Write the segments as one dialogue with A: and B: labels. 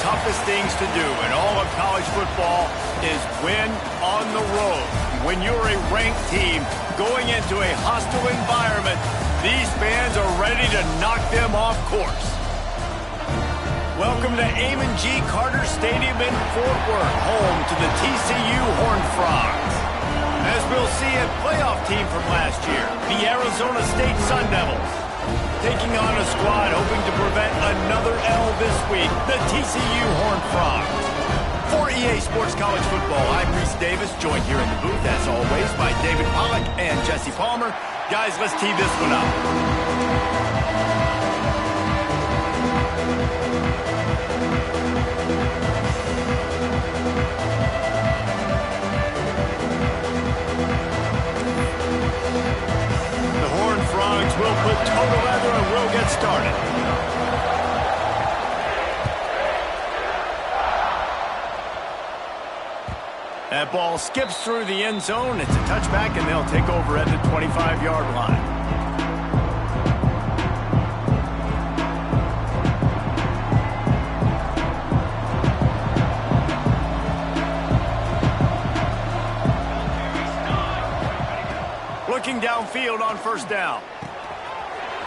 A: toughest things to do in all of college football is win on the road. When you're a ranked team going into a hostile environment, these fans are ready to knock them off course. Welcome to Amon G. Carter Stadium in Fort Worth, home to the TCU Horned Frogs. As we'll see, a playoff team from last year, the Arizona State Sun Devils, taking on a squad hoping to prevent another L this week, the TCU Horned Frogs. For EA Sports College Football, I'm Reese Davis, joined here in the booth, as always, by David Pollack and Jesse Palmer. Guys, let's tee this one up. We'll put total leather and we'll get started. That ball skips through the end zone. It's a touchback, and they'll take over at the 25-yard line. Looking downfield on first down.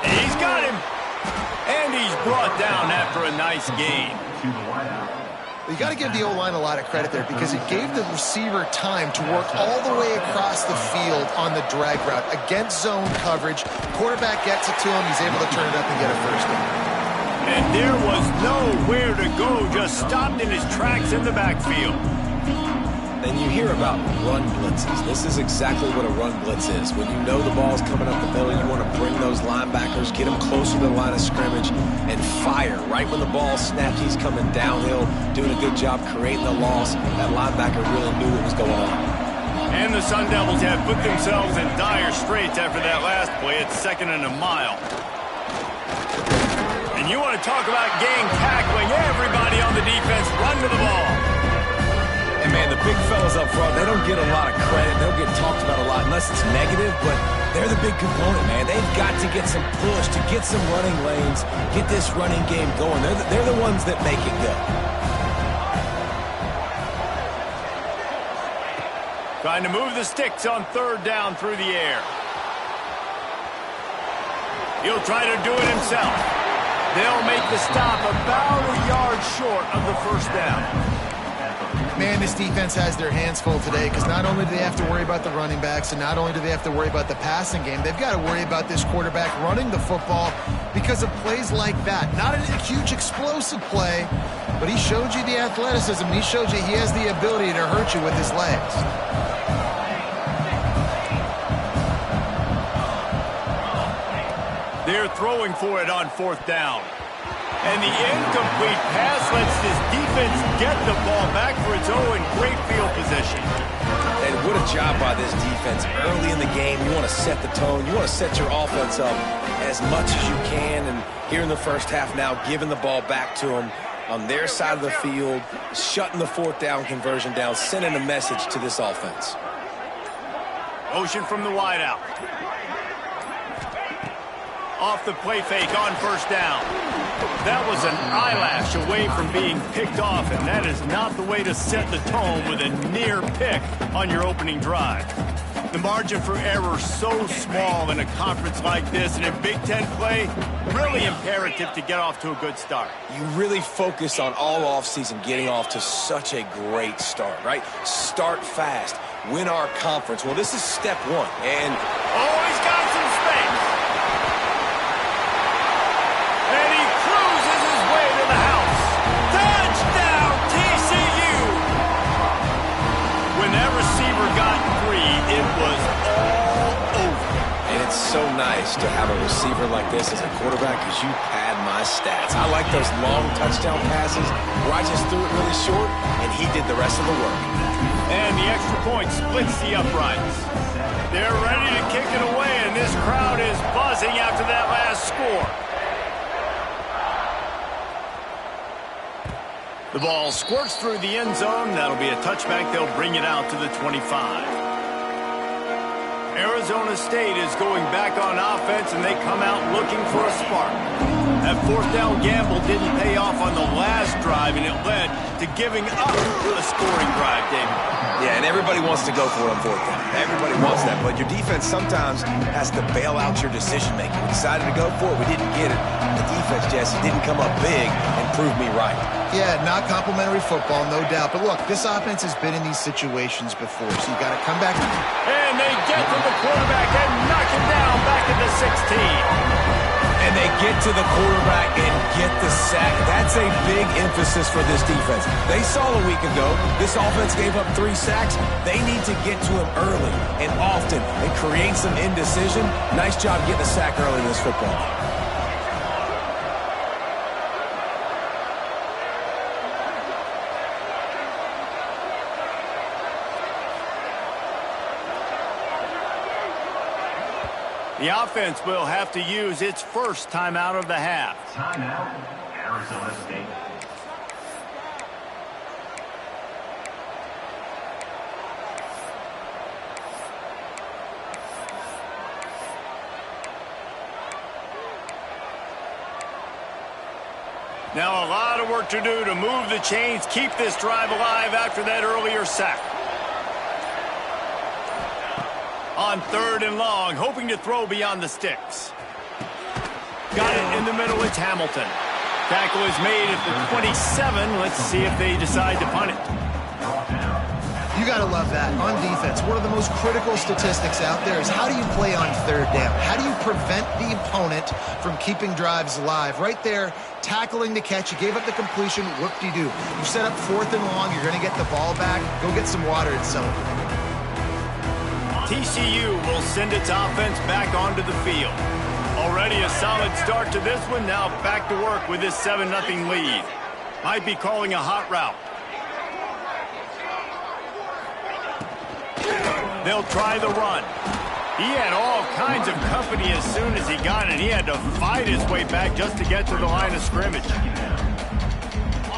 A: He's got him. And he's brought down after a nice gain.
B: You got to give the O-line a lot of credit there because it gave the receiver time to work all the way across the field on the drag route against zone coverage. Quarterback gets it to him. He's able to turn it up and get a first down.
A: And there was nowhere to go, just stopped in his tracks in the backfield.
C: And you hear about run blitzes. This is exactly what a run blitz is. When you know the ball's coming up the middle, you want to bring those linebackers, get them closer to the line of scrimmage, and fire. Right when the ball snapped, he's coming downhill, doing a good job creating the loss. That linebacker really knew what was going on.
A: And the Sun Devils have put themselves in dire straits after that last play. It's 2nd and a mile. And you want to talk about gang tackling. Everybody on the defense run to the ball.
C: And, man, the big fellas up front, they don't get a lot of credit. They'll get talked about a lot unless it's negative, but they're the big component, man. They've got to get some push, to get some running lanes, get this running game going. They're the ones that make it go.
A: Trying to move the sticks on third down through the air. He'll try to do it himself. They'll make the stop about a yard short of the first down.
B: Man, this defense has their hands full today because not only do they have to worry about the running backs and not only do they have to worry about the passing game, they've got to worry about this quarterback running the football because of plays like that. Not a huge explosive play, but he showed you the athleticism. He showed you he has the ability to hurt you with his legs.
A: They're throwing for it on fourth down. And the incomplete pass lets this defense get the ball back for its own great field position.
C: And what a job by this defense. Early in the game, you want to set the tone. You want to set your offense up as much as you can. And here in the first half now, giving the ball back to them on their side of the field, shutting the fourth down conversion down, sending a message to this offense.
A: Motion from the wideout. Off the play fake on first down. That was an eyelash away from being picked off, and that is not the way to set the tone with a near pick on your opening drive. The margin for error so small in a conference like this, and in Big Ten play, really imperative to get off to a good start.
C: You really focus on all offseason getting off to such a great start, right? Start fast, win our conference. Well, this is step one, and...
A: Oh, he's got some space. And he cruises his way to the house. Touchdown, TCU! When that receiver got free, it was all over.
C: And it's so nice to have a receiver like this as a quarterback because you pad my stats. I like those long touchdown passes where I just threw it really short and he did the rest of the work.
A: And the extra point splits the uprights. They're ready to kick it away, and this crowd is buzzing after that last score. The ball squirts through the end zone. That'll be a touchback. They'll bring it out to the 25. Arizona State is going back on offense, and they come out looking for a spark. That fourth down gamble didn't pay off on the last drive, and it led to giving up a scoring drive, David.
C: Yeah, and everybody wants to go for it on fourth down. Everybody wants that, but your defense sometimes has to bail out your decision-making. We decided to go for it. We didn't get it. The defense, Jesse, didn't come up big and prove me right.
B: Yeah, not complimentary football, no doubt. But look, this offense has been in these situations before, so you got to come back.
A: And they get to the quarterback and knock him down back at the 16.
C: And they get to the quarterback and get the sack. That's a big emphasis for this defense. They saw a week ago this offense gave up 3 sacks. They need to get to him early and often and create some indecision. Nice job getting a sack early in this football.
A: The offense will have to use its first timeout of the half.
D: Timeout, Arizona State.
A: Now a lot of work to do to move the chains, keep this drive alive after that earlier sack. On 3rd and long, hoping to throw beyond the sticks. Got it in the middle, it's Hamilton. Tackle is made at the 27. Let's see if they decide to punt it.
B: You got to love that. On defense, one of the most critical statistics out there is how do you play on 3rd down? How do you prevent the opponent from keeping drives alive? Right there, tackling the catch. You gave up the completion. Whoop-de-doo. You set up 4th and long. You're going to get the ball back. Go get some water and celebrate.
A: TCU will send its offense back onto the field. Already a solid start to this one. Now back to work with this 7-0 lead. Might be calling a hot route. They'll try the run. He had all kinds of company as soon as he got it. He had to fight his way back just to get to the line of scrimmage.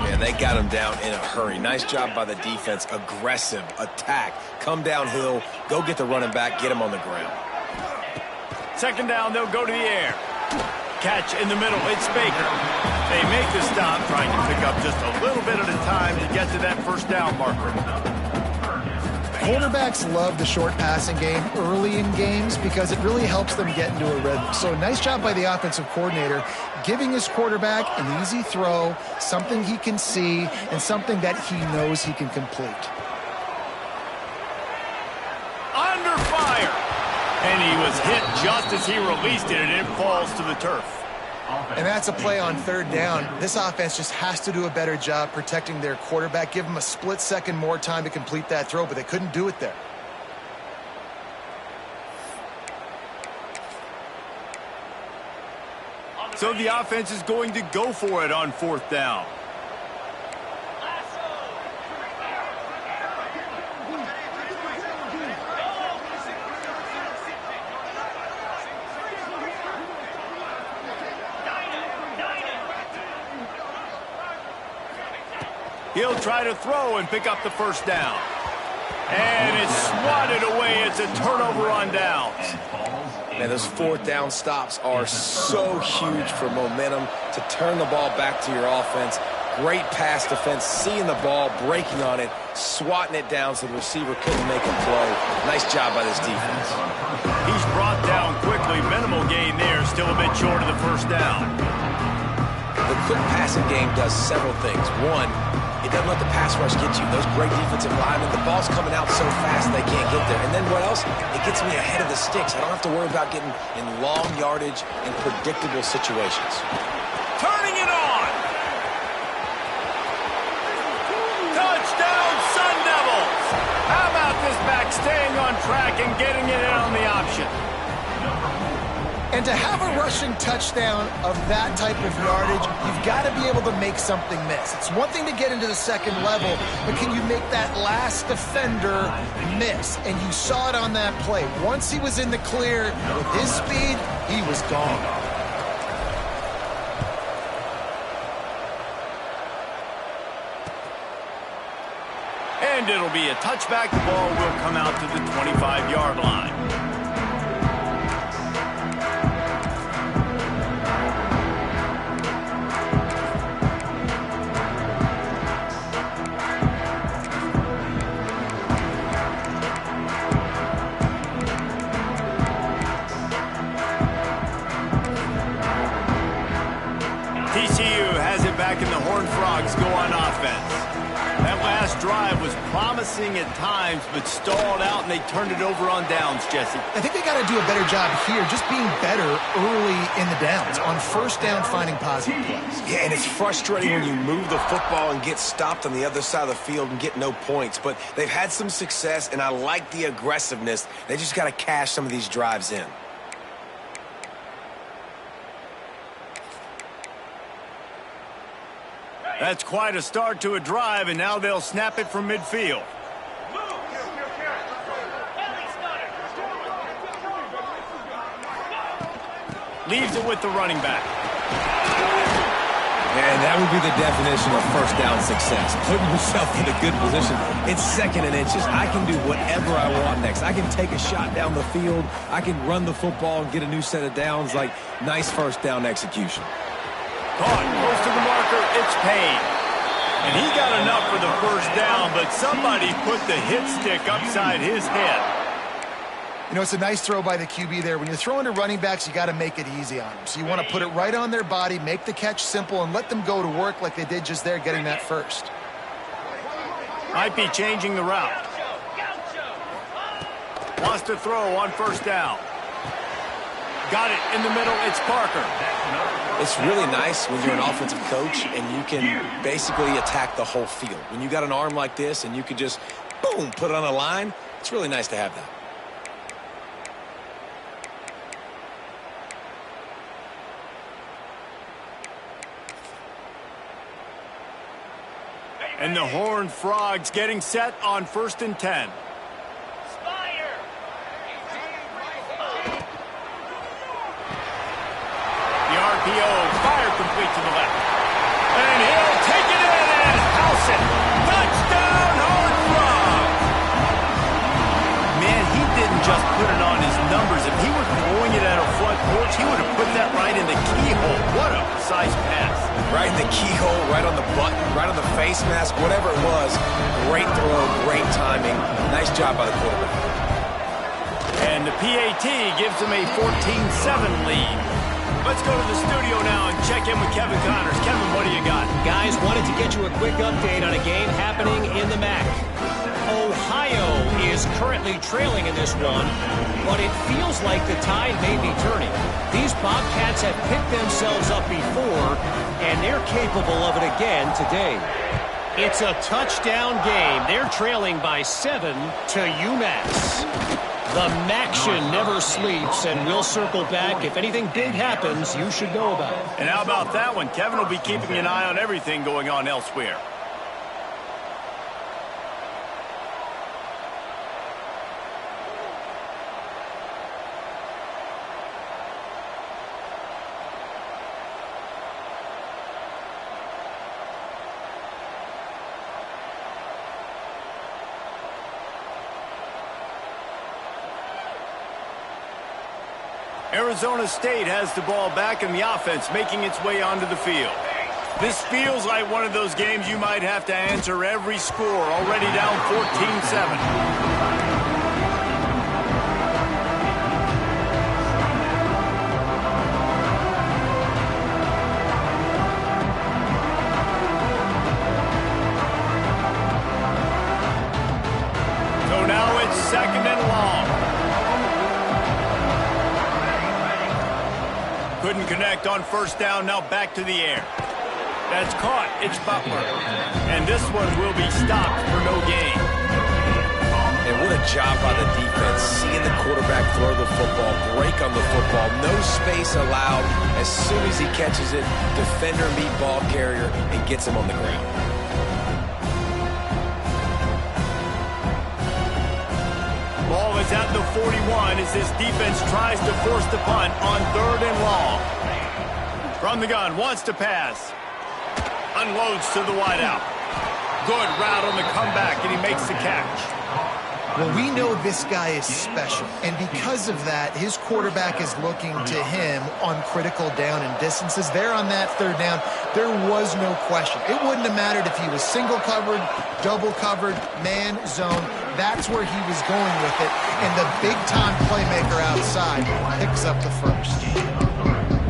C: And they got him down in a hurry. Nice job by the defense. Aggressive attack. Come downhill. Go get the running back. Get him on the ground.
A: 2nd down, they'll go to the air. Catch in the middle. It's Baker. They make the stop, trying to pick up just a little bit at a time to get to that 1st down marker.
B: Quarterbacks love the short passing game early in games because it really helps them get into a rhythm. So nice job by the offensive coordinator giving his quarterback an easy throw, something he can see, and something that he knows he can complete.
A: Under fire! And he was hit just as he released it, and it falls to the turf.
B: And that's a play on 3rd down. This offense just has to do a better job protecting their quarterback. Give them a split second more time to complete that throw, but they couldn't do it there.
A: So the offense is going to go for it on 4th down. He'll try to throw and pick up the 1st down. And it's swatted away. It's a turnover on downs.
C: Man, those 4th down stops are so huge for momentum to turn the ball back to your offense. Great pass defense, seeing the ball, breaking on it, swatting it down so the receiver couldn't make a play. Nice job by this defense.
A: He's brought down quickly. Minimal gain there, still a bit short of the 1st down.
C: The quick passing game does several things. One, it doesn't let the pass rush get you. Those great defensive linemen, the ball's coming out so fast they can't get there. And then what else? It gets me ahead of the sticks. I don't have to worry about getting in long yardage and predictable situations.
A: Turning it on! Touchdown, Sun Devils! How about this back staying on track and getting it in on the option?
B: And to have a rushing touchdown of that type of yardage, you've got to be able to make something miss. It's one thing to get into the 2nd level, but can you make that last defender miss? And you saw it on that play. Once he was in the clear, with his speed, he was gone.
A: And And it'll be a touchback. The ball will come out to the 25-yard line. TCU has it back, and the Horned Frogs go on offense. That last drive was promising at times, but stalled out, and they turned it over on downs, Jesse.
B: I think they got to do a better job here, just being better early in the downs, on first down, finding positive plays.
C: Yeah, and it's frustrating when you move the football and get stopped on the other side of the field and get no points. But they've had some success, and I like the aggressiveness. They just got to cash some of these drives in.
A: That's quite a start to a drive, and now they'll snap it from midfield. Leaves it with the running back.
C: And that would be the definition of first down success. Putting yourself in a good position. It's 2nd and inches. I can do whatever I want next. I can take a shot down the field. I can run the football and get a new set of downs. Like, nice first down execution.
A: Caught, goes to the marker, it's Payne. And he got enough for the first down, but somebody put the hit stick upside his head.
B: You know, it's a nice throw by the QB there. When you're throwing to running backs, you got to make it easy on them. So you want to put it right on their body, make the catch simple, and let them go to work like they did just there, getting that first.
A: Might be changing the route. Wants to throw on first down. Got it in the middle, it's Parker.
C: It's really nice when you're an offensive coach and you can basically attack the whole field. When you got an arm like this and you can just, boom, put it on a line, it's really nice to have that.
A: And the Horned Frogs getting set on 1st and 10. The RPO, fire complete to the left. And he'll take it in and house it. Touchdown, Horned Frogs! Man, he didn't just put it on his numbers. If he were throwing it at a front porch, he would have put that right in the keyhole. What a precise pass.
C: Right in the keyhole, right on the button, right on the face mask, whatever it was. Great throw, great timing. Nice job by the quarterback.
A: And the PAT gives him a 14-7 lead. Let's go to the studio now and check in with Kevin Connors. Kevin, what do you got?
E: Guys, wanted to get you a quick update on a game happening in the MAC. Ohio is currently trailing in this one, but it feels like the tide may be turning. These Bobcats have picked themselves up before, and they're capable of it again today. It's a touchdown game. They're trailing by 7 to UMass. The MACtion never sleeps, and we'll circle back. If anything big happens, you should know about it.
A: And how about that one? Kevin will be keeping an eye on everything going on elsewhere. Arizona State has the ball back in the offense, making its way onto the field. This feels like one of those games you might have to answer every score, already down 14-7. So now it's 2nd and long. Couldn't connect on first down, now back to the air. That's caught, it's Butler. And this one will be stopped for no gain.
C: And what a job by the defense, seeing the quarterback throw the football, break on the football, no space allowed. As soon as he catches it, defender meet ball carrier and gets him on the ground.
A: Ball is at the 41 as this defense tries to force the punt on 3rd and long. From the gun, wants to pass. Unloads to the wideout. Good route on the comeback, and he makes the catch.
B: Well, we know this guy is special, and because of that, his quarterback is looking to him on critical down and distances. There on that third down, there was no question. It wouldn't have mattered if he was single covered, double covered, man, zone. That's where he was going with it, and the big-time playmaker outside picks up the first.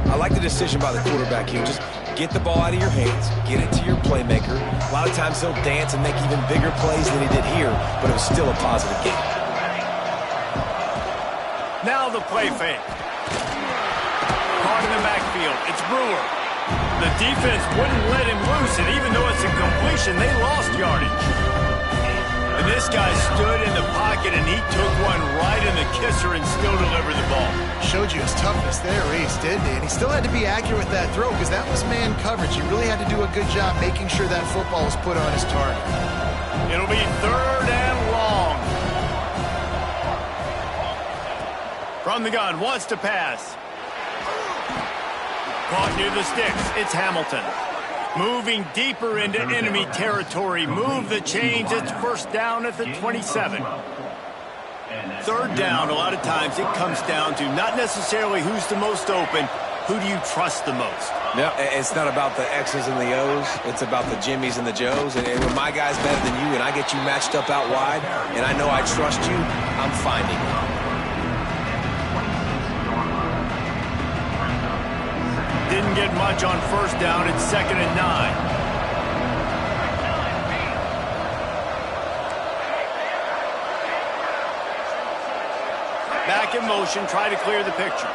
C: I like the decision by the quarterback here. Just get the ball out of your hands, get it to your playmaker. A lot of times he'll dance and make even bigger plays than he did here, but it was still a positive game.
A: Now the play fake. Caught in the backfield. It's Brewer. The defense wouldn't let him loose, and even though it's a completion, they lost yardage. And this guy stood in the pocket, and he took one right in the kisser and still delivered the ball.
B: Showed you his toughness there, Reese, didn't he? And he still had to be accurate with that throw because that was man coverage. He really had to do a good job making sure that football was put on his target.
A: It'll be 3rd and long. From the gun, wants to pass. Caught near the sticks. It's Hamilton. Moving deeper into enemy territory. Move the chains. It's 1st down at the 27. 3rd down, a lot of times it comes down to not necessarily who's the most open, who do you trust the most?
C: Yeah, it's not about the X's and the O's. It's about the Jimmys and the Joes. And when my guy's better than you and I get you matched up out wide and I know I trust you, I'm finding you.
A: Didn't get much on 1st down. It's 2nd and 9. Back in motion, try to clear the picture.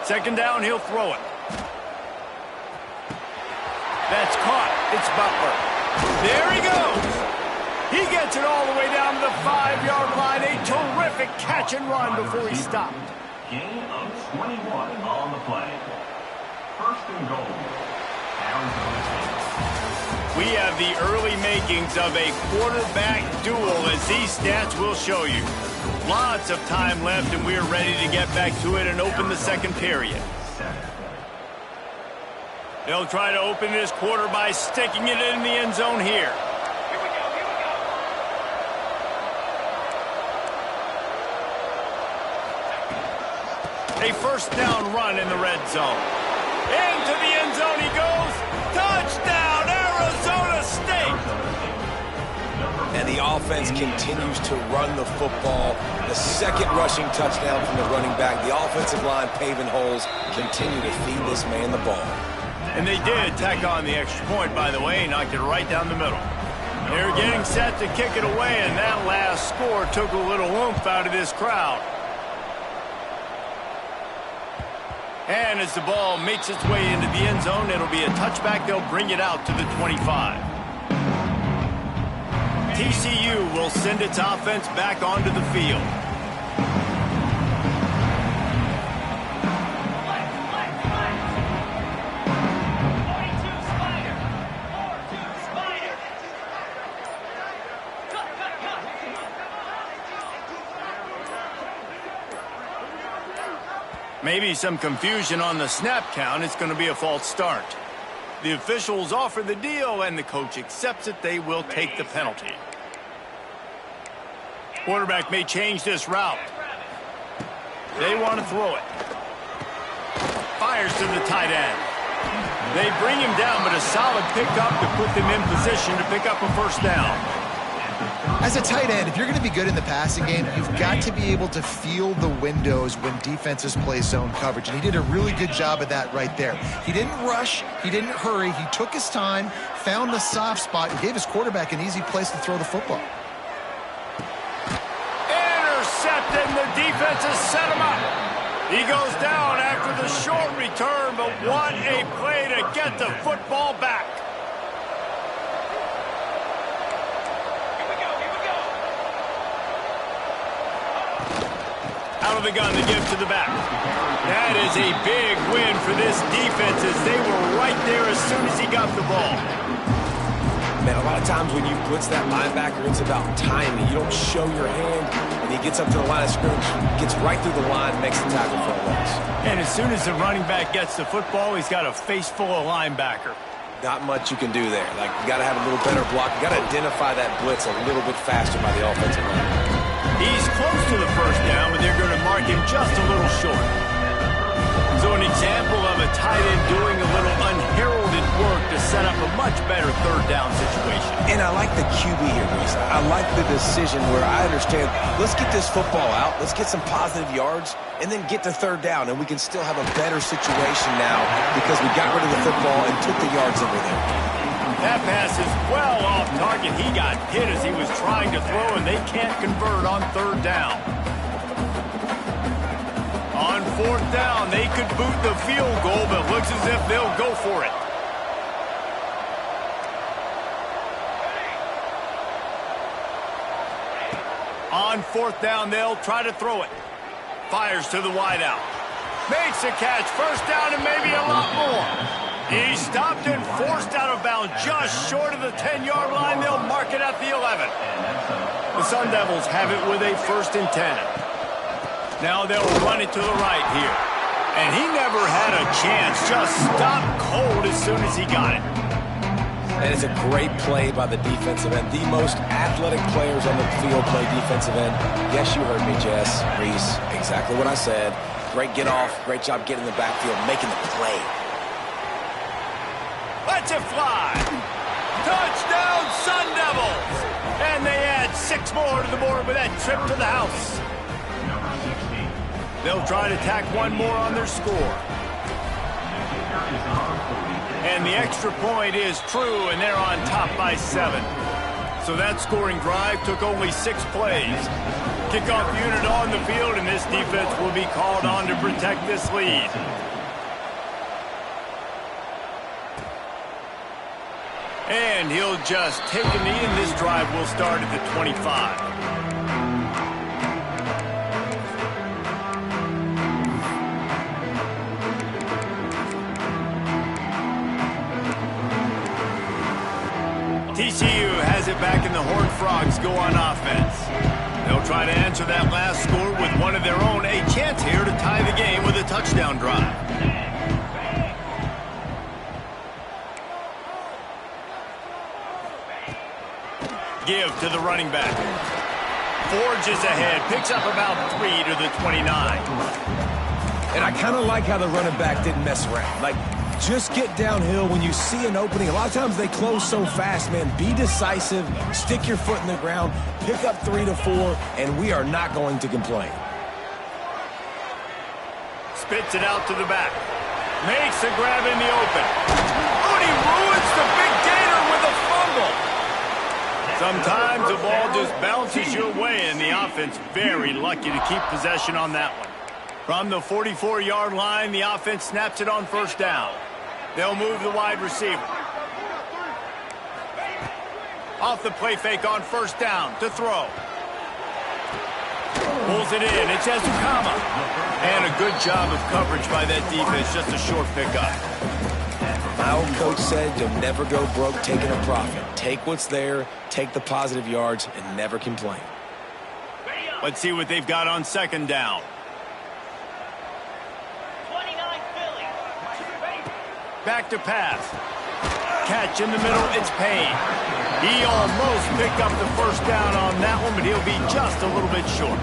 A: Second down, he'll throw it. That's caught. It's Butler. There he goes. He gets it all the way down to the 5-yard line. A terrific catch and run before he stopped.
D: Gain of 21 on the play. 1st and goal. Arizona State.
A: We have the early makings of a quarterback duel, as these stats will show you. Lots of time left, and we're ready to get back to it and open the 2nd period. They'll try to open this quarter by sticking it in the end zone here. A 1st down run in the red zone. Into the end zone he goes. Touchdown, Arizona State!
C: And the offense continues to run the football. The 2nd rushing touchdown from the running back. The offensive line paving holes. Continue to feed this man the ball.
A: And they did tack on the extra point, by the way, knocked it right down the middle. They're getting set to kick it away, and that last score took a little oomph out of this crowd. And as the ball makes its way into the end zone, it'll be a touchback. They'll bring it out to the 25. TCU will send its offense back onto the field. Maybe some confusion on the snap count. It's going to be a false start. The officials offer the deal, and the coach accepts it. They will take the penalty. Quarterback may change this route. They want to throw it. Fires to the tight end. They bring him down, but a solid pickup to put them in position to pick up a 1st down.
B: As a tight end, if you're going to be good in the passing game, you've got to be able to feel the windows when defenses play zone coverage. And he did a really good job of that right there. He didn't rush. He didn't hurry. He took his time, found the soft spot, and gave his quarterback an easy place to throw the football.
A: Intercepted, and the defense has set him up. He goes down after the short return, but what a play to get the football back. Out of the gun to give to the back. That is a big win for this defense, as they were right there as soon as he got the ball.
C: Man, a lot of times when you blitz that linebacker, it's about timing. You don't show your hand and he gets up to the line of scrimmage, gets right through the line, makes the tackle for a loss.
A: And as soon as the running back gets the football, he's got a face full of linebacker.
C: Not much you can do there. Like, you got to have a little better block. You got to identify that blitz a little bit faster by the offensive line.
A: He's close to the first down, but they're going to mark him just a little short. So an example of a tight end doing a little unheralded work to set up a much better third down situation.
C: And I like the QB here, Reese. I like the decision where I understand, let's get this football out, let's get some positive yards, and then get to third down, and we can still have a better situation now because we got rid of the football and took the yards over there.
A: That pass is well off target. He got hit as he was trying to throw, and they can't convert on third down. On fourth down, they could boot the field goal, but it looks as if they'll go for it. On fourth down, they'll try to throw it. Fires to the wideout. Makes a catch. First down and maybe a lot more. He stopped and forced out of bounds just short of the 10-yard line. They'll mark it at the 11. The Sun Devils have it with a 1st and 10. Now they'll run it to the right here. And he never had a chance. Just stopped cold as soon as he got it.
C: And it's a great play by the defensive end. The most athletic players on the field play defensive end. Yes, you heard me, Jess, Reese. Exactly what I said. Great get off. Great job getting in the backfield, making the play.
A: Let's it fly. Touchdown, Sun Devils. And they add 6 more to the board with that trip to the house. They'll try to tack one more on their score. And the extra point is true, and they're on top by 7. So that scoring drive took only 6 plays. Kickoff unit on the field, and this defense will be called on to protect this lead. And he'll just take a knee, and this drive will start at the 25. TCU has it back, and the Horned Frogs go on offense. They'll try to answer that last score with one of their own. A chance here to tie the game with a touchdown drive. Give to the running back. Forges ahead, picks up about 3 to the 29.
C: And I kind of like how the running back didn't mess around. Like, just get downhill when you see an opening. A lot of times they close so fast, man. Be decisive, stick your foot in the ground, pick up 3 to 4, and we are not going to complain.
A: Spits it out to the back. Makes a grab in the open. Oh, and he ruins the big gator with a fumble. Sometimes the ball just bounces your way, and the offense very lucky to keep possession on that one. From the 44-yard line, the offense snaps it on first down. They'll move the wide receiver. Off the play fake on first down to throw. Pulls it in. It's Ezukama. And a good job of coverage by that defense. Just a short pickup.
C: My old coach said you'll never go broke taking a profit. Take what's there, take the positive yards, and never complain.
A: Let's see what they've got on second down. Back to pass. Catch in the middle, it's Payne. He almost picked up the first down on that one, but he'll be just a little bit short.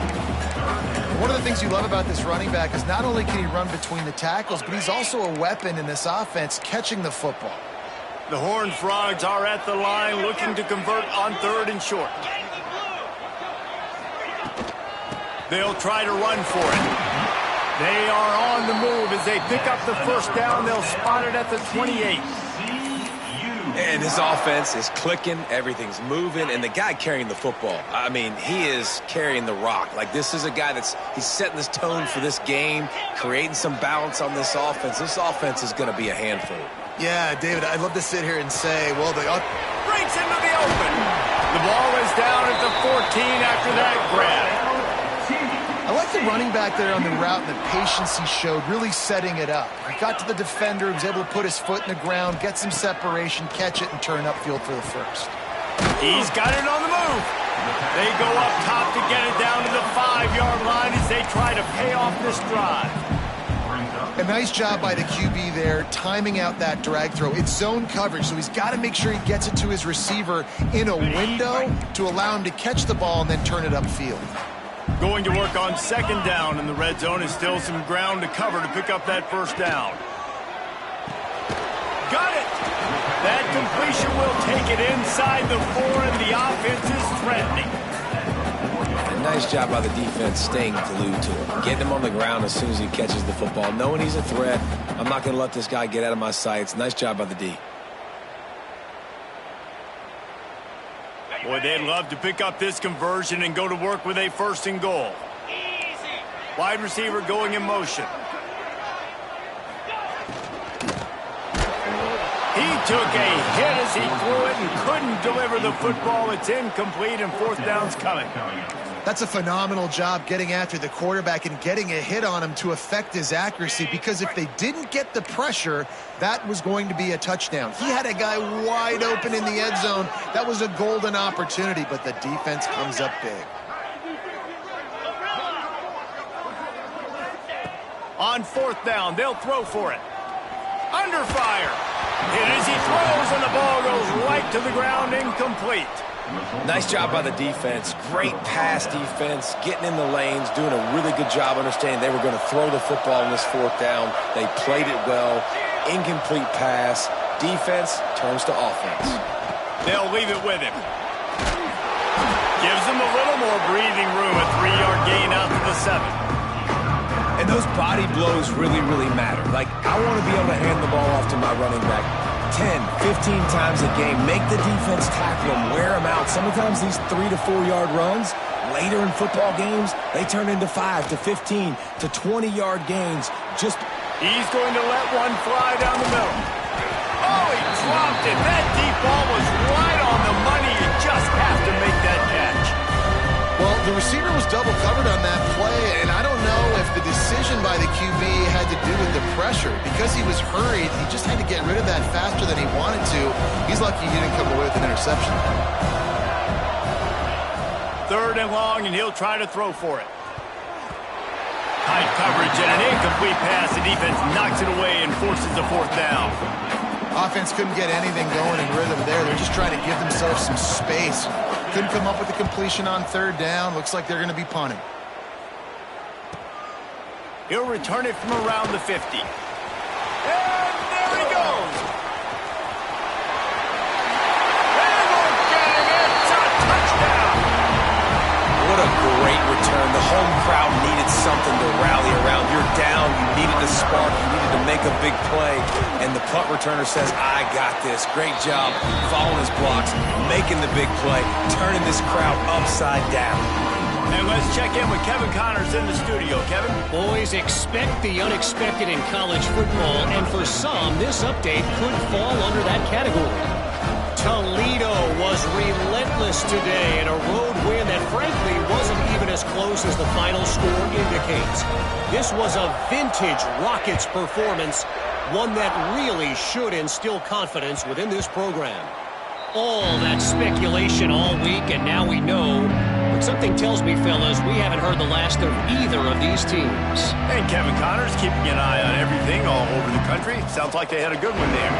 B: One of the things you love about this running back is not only can he run between the tackles, but he's also a weapon in this offense, catching the football.
A: The Horned Frogs are at the line looking to convert on 3rd and short. They'll try to run for it. They are on the move as they pick up the first down. They'll spot it at the 28.
C: And his offense is clicking, everything's moving, and the guy carrying the football, I mean, he is carrying the rock. Like, this is a guy he's setting this tone for this game, creating some balance on this offense. This offense is going to be a handful.
B: Yeah, David, I'd love to sit here and say, well, they
A: breaks into the open. The ball is down at the 14 after that grab.
B: I like the running back there on the route and the patience he showed, really setting it up. He got to the defender, he was able to put his foot in the ground, get some separation, catch it, and turn upfield for the first.
A: He's got it on the move. They go up top to get it down to the 5-yard line as they try to pay off this drive.
B: A nice job by the QB there, timing out that drag throw. It's zone coverage, so he's got to make sure he gets it to his receiver in a window to allow him to catch the ball and then turn it upfield.
A: Going to work on second down in the red zone is still some ground to cover to pick up that first down. Got it! That completion will take it inside the 4, and the offense is threatening.
C: A nice job by the defense staying glued to him. Getting him on the ground as soon as he catches the football. Knowing he's a threat, I'm not going to let this guy get out of my sights. Nice job by the D.
A: Boy, they'd love to pick up this conversion and go to work with a 1st and goal. Wide receiver going in motion. He took a hit as he threw it and couldn't deliver the football. It's incomplete, and 4th down's coming.
B: That's a phenomenal job getting after the quarterback and getting a hit on him to affect his accuracy, because if they didn't get the pressure, that was going to be a touchdown. He had a guy wide open in the end zone. That was a golden opportunity, but the defense comes up big.
A: On 4th down, they'll throw for it. Under fire. Hit as he throws, and the ball goes right to the ground, incomplete.
C: Nice job by the defense. Great pass defense, getting in the lanes, doing a really good job understanding they were going to throw the football in this 4th down. They played it well. Incomplete pass. Defense turns to offense.
A: They'll leave it with him. Gives him a little more breathing room. A 3-yard gain out to the 7.
C: And those body blows really, really matter. Like, I want to be able to hand the ball off to my running back 10, 15 times a game. Make the defense tackle him, wear him out. Sometimes these 3 to 4 yard runs, later in football games, they turn into 5 to 15 to 20-yard gains.
A: He's going to let one fly down the middle. Oh, he dropped it. That deep ball was right on the money. You just have to make that catch.
B: Well, the receiver was double covered on that play, and I don't know if the decision by the QB had to do with the pressure. Because he was hurried, he just had to get rid of that faster than he wanted to. He's lucky he didn't come away with an interception.
A: 3rd and long, and he'll try to throw for it. Tight coverage and an incomplete pass. The defense knocks it away and forces the 4th down.
B: Offense couldn't get anything going in rhythm there. They're just trying to give themselves some space. Couldn't come up with a completion on 3rd down. Looks like they're going to be punting.
A: He'll return it from around the 50. And there he goes. And we're getting it. It's a touchdown.
C: What a great return. The home crowd needed something to rally around. You're down. You needed a spark. You needed to make a big play. And the punt returner says, I got this. Great job following his blocks, making the big play, turning this crowd upside down.
A: And let's check in with Kevin Connors in the studio. Kevin?
E: Boys, expect the unexpected in college football, and for some, this update could fall under that category. Toledo was relentless today in a road win that frankly wasn't even as close as the final score indicates. This was a vintage Rockets performance, one that really should instill confidence within this program. All that speculation all week, and now we know. But something tells me, fellas, we haven't heard the last of either of these teams.
A: And Kevin Connors keeping an eye on everything all over the country. Sounds like they had a good one there.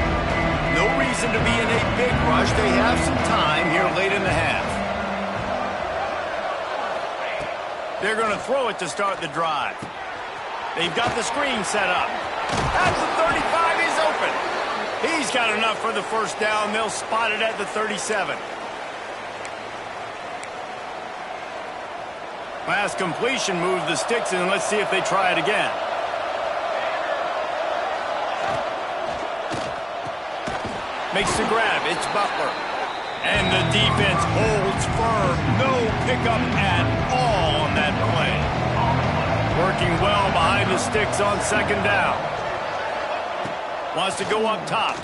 A: No reason to be in a big rush. They have some time here late in the half. They're going to throw it to start the drive. They've got the screen set up. At the 35, he's open. He's got enough for the 1st down. They'll spot it at the 37. Last completion moved the sticks in. Let's see if they try it again. Makes the grab. It's Butler. And the defense holds firm. No pickup at all on that play. Working well behind the sticks on 2nd down. Wants to go up top.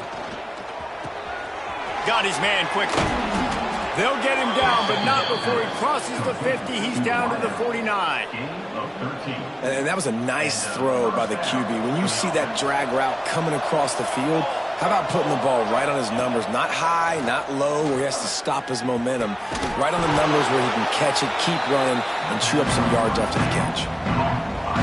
A: Got his man quickly. They'll get him down, but not before he crosses the 50. He's down to the 49.
C: And that was a nice throw by the QB. When you see that drag route coming across the field, How about putting the ball right on his numbers? Not high, not low, where he has to stop his momentum. Right on the numbers where he can catch it, keep running, and chew up some yards after the catch.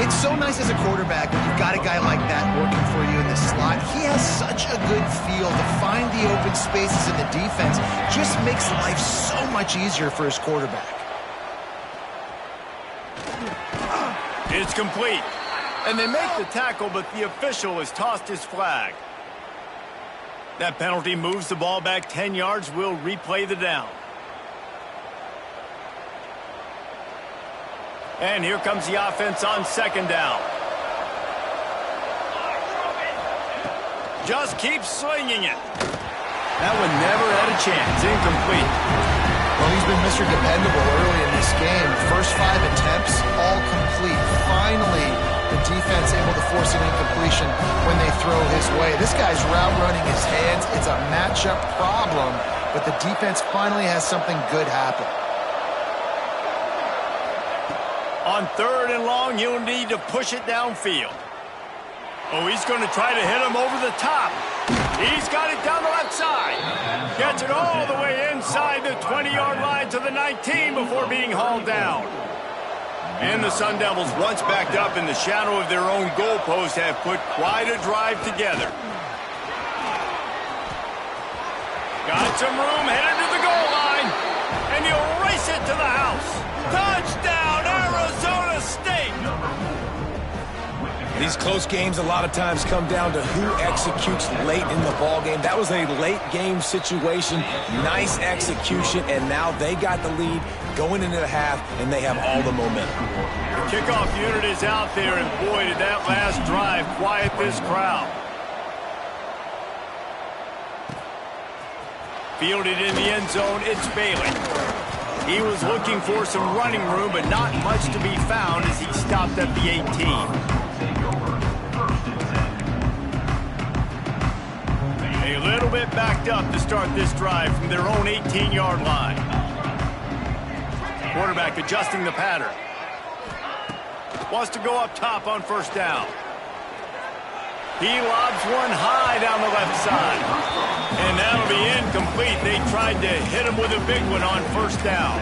B: It's so nice as a quarterback when you've got a guy like that working for you in the slot. He has such a good feel to find the open spaces in the defense. Just makes life so much easier for his quarterback.
A: It's complete. And they make the tackle, but the official has tossed his flag. That penalty moves the ball back 10 yards. We'll replay the down. And here comes the offense on second down. Just keep slinging it. That one never had a chance. Incomplete.
B: Well, he's been Mr. Dependable early in this game. First 5 attempts, all complete. Finally, the defense able to force an incompletion when they throw his way. This guy's route running his hands. It's a matchup problem, but the defense finally has something good happen.
A: On 3rd and long, he'll need to push it downfield. Oh, he's going to try to hit him over the top. He's got it down the left side. Gets it all the way inside the 20-yard line to the 19 before being hauled down. And the Sun Devils, once backed up in the shadow of their own goalpost, have put quite a drive together. Got some room, headed to the goal line, and he'll race it to the house. Touchdown, Arizona State!
C: These close games a lot of times come down to who executes late in the ball game. That was a late game situation, nice execution, and now they got the lead going into the half, and they have all the momentum.
A: The kickoff unit is out there, and boy, did that last drive quiet this crowd. Fielded in the end zone, it's Bailey. He was looking for some running room, but not much to be found as he stopped at the 18. A little bit backed up to start this drive from their own 18-yard line. Quarterback adjusting the pattern. Wants to go up top on first down. He lobs one high down the left side. And that'll be incomplete. They tried to hit him with a big one on first down.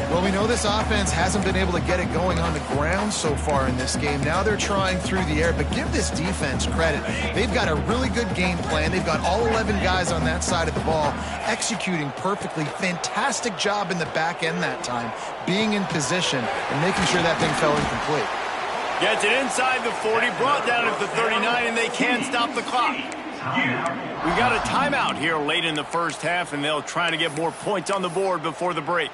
B: Well, we know this offense hasn't been able to get it going on the ground so far in this game. Now they're trying through the air, but give this defense credit. They've got a really good game plan. They've got all 11 guys on that side of the ball executing perfectly. Fantastic job in the back end that time, being in position and making sure that thing fell incomplete.
A: Gets it inside the 40, brought down at the 39, and they can't stop the clock. We got a timeout here late in the first half, and they'll try to get more points on the board before the break.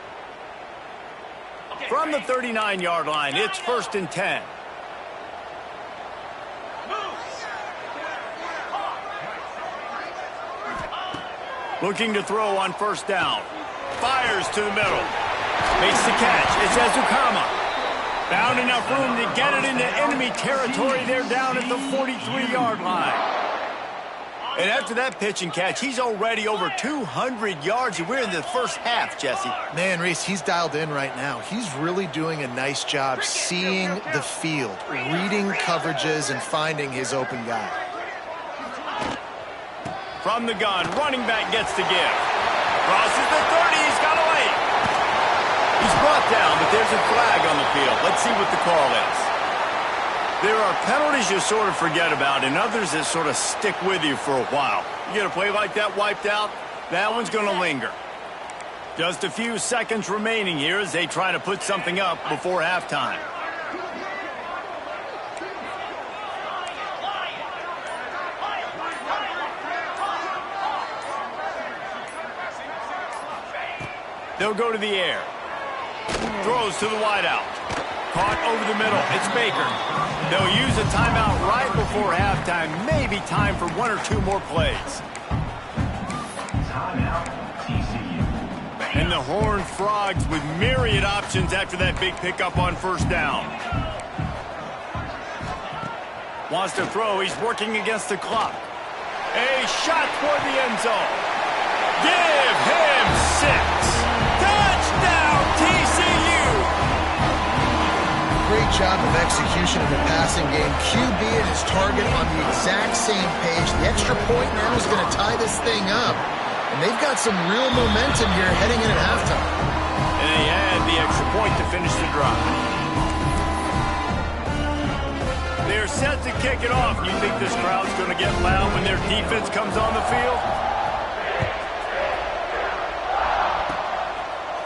A: From the 39-yard line, it's 1st and 10. Looking to throw on first down. Fires to the middle. Makes the catch. It's Ezukama. Found enough room to get it into enemy territory. They're down at the 43-yard line. And after that pitch and catch, he's already over 200 yards, and we're in the first half, Jesse.
B: Man, Reese, he's dialed in right now. He's really doing a nice job seeing the field, reading coverages, and finding his open guy.
A: From the gun, running back gets the give. Crosses the 30, he's got a lane. He's brought down, but there's a flag on the field. Let's see what the call is. There are penalties you sort of forget about and others that sort of stick with you for a while. You get a play like that wiped out, that one's going to linger. Just a few seconds remaining here as they try to put something up before halftime. They'll go to the air. Throws to the wideout. Caught over the middle. It's Baker. They'll use a timeout right before halftime. Maybe time for one or two more plays.
D: Timeout, TCU.
A: And the Horned Frogs with myriad options after that big pickup on first down. Wants to throw. He's working against the clock. A shot toward the end zone. Give him 6. Touchdown, TCU!
B: Great job of execution in the passing game. QB and his target on the exact same page. The extra point now is going to tie this thing up. And they've got some real momentum here heading in at halftime.
A: And they had the extra point to finish the drive. They're set to kick it off. You think this crowd's going to get loud when their defense comes on the field?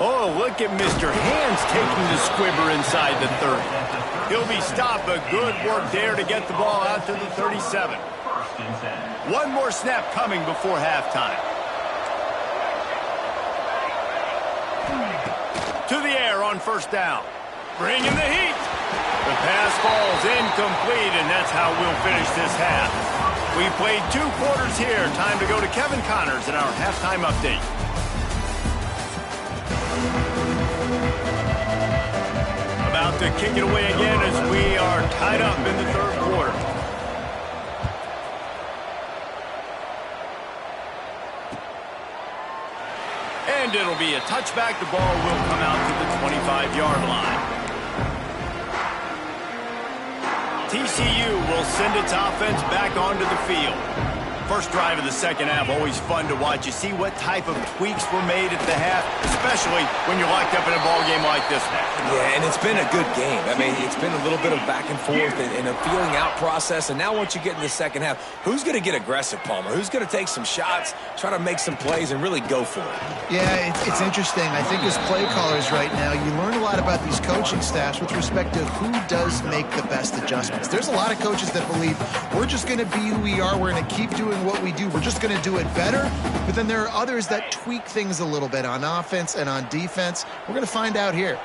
A: Oh, look at Mr. Hands taking the squibber inside the 30. He'll be stopped, but good work there to get the ball out to the 37. One more snap coming before halftime. To the air on first down. Bringing the heat. The pass falls incomplete, and that's how we'll finish this half. We played 2 quarters here. Time to go to Kevin Connors in our halftime update. About to kick it away again as we are tied up in the 3rd quarter. And it'll be a touchback. The ball will come out to the 25-yard line. TCU will send its offense back onto the field. First drive of the second half, always fun to watch. You see what type of tweaks were made at the half, especially when you're locked up in a ball game like this one.
C: Yeah, and it's been a good game. I mean, it's been a little bit of back and forth and a feeling out process. And now once you get in the second half, who's going to get aggressive, Palmer? Who's going to take some shots, try to make some plays, and really go for it?
B: Yeah, it's interesting. I think as play callers right now, you learn a lot about these coaching staffs with respect to who does make the best adjustments. There's a lot of coaches that believe we're just going to be who we are. We're going to keep doing what we do. We're just going to do it better. But then there are others that tweak things a little bit on offense and on defense. We're going to find out here.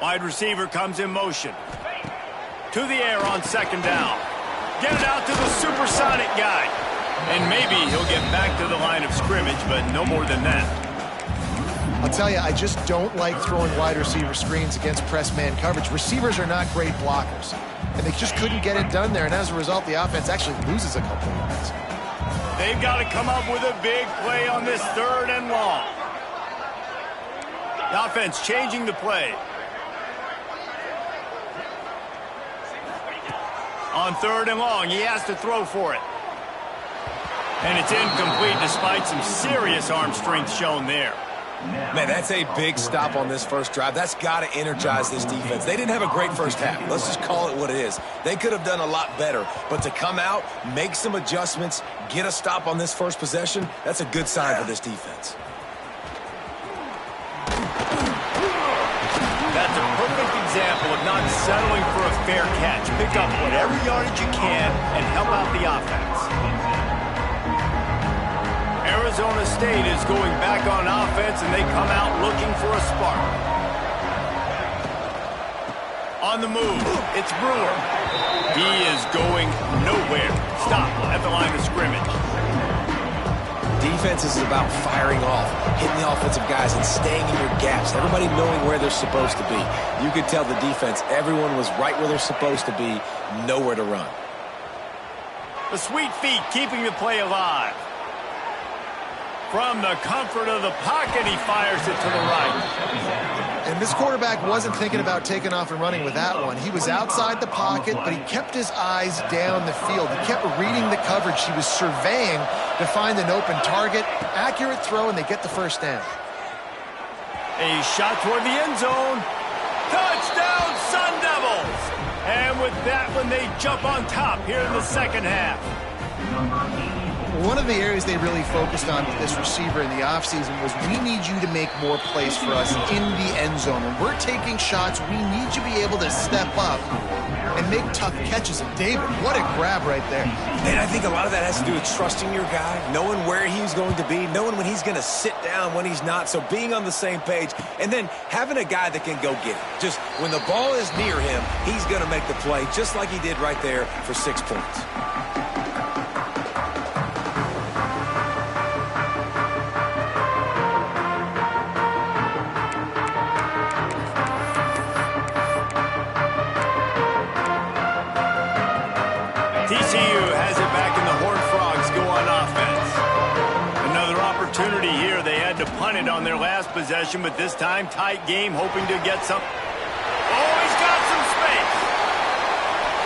A: Wide receiver comes in motion. To the air on second down. Get it out to the supersonic guy. And maybe he'll get back to the line of scrimmage, but no more than that.
B: I'll tell you, I just don't like throwing wide receiver screens against press man coverage. Receivers are not great blockers. And they just couldn't get it done there. And as a result, the offense actually loses a couple of yards.
A: They've got to come up with a big play on this 3rd and long. The offense changing the play. On 3rd and long, he has to throw for it. And it's incomplete despite some serious arm strength shown there.
C: Man, that's a big stop on this first drive. That's got to energize this defense. They didn't have a great first half. Let's just call it what it is. They could have done a lot better. But to come out, make some adjustments, get a stop on this first possession, that's a good sign for this defense.
A: That's a perfect example of not settling for a fair catch. Pick up whatever yardage you can and help out the offense. Arizona State is going back on offense, and they come out looking for a spark. On the move, it's Brewer. He is going nowhere. Stop at the line of scrimmage.
C: Defense is about firing off, hitting the offensive guys, and staying in your gaps. Everybody knowing where they're supposed to be. You could tell the defense, everyone was right where they're supposed to be, nowhere to run.
A: The sweet feet keeping the play alive. From the comfort of the pocket, he fires it to the right.
B: And this quarterback wasn't thinking about taking off and running with that one. He was outside the pocket, but he kept his eyes down the field. He kept reading the coverage. He was surveying to find an open target. Accurate throw, and they get the first down.
A: A shot toward the end zone. Touchdown, Sun Devils! And with that one, they jump on top here in the second half.
B: One of the areas they really focused on with this receiver in the offseason was we need you to make more plays for us in the end zone. When we're taking shots, we need you to be able to step up and make tough catches. And David, what a grab right there.
C: And I think a lot of that has to do with trusting your guy, knowing where he's going to be, knowing when he's going to sit down, when he's not. So being on the same page, and then having a guy that can go get it. Just when the ball is near him, he's going to make the play just like he did right there for 6 points.
A: TCU has it back, and the Horned Frogs go on offense. Another opportunity here. They had to punt run it on their last possession, but this time tight game, hoping to get some. Oh, he's got some space.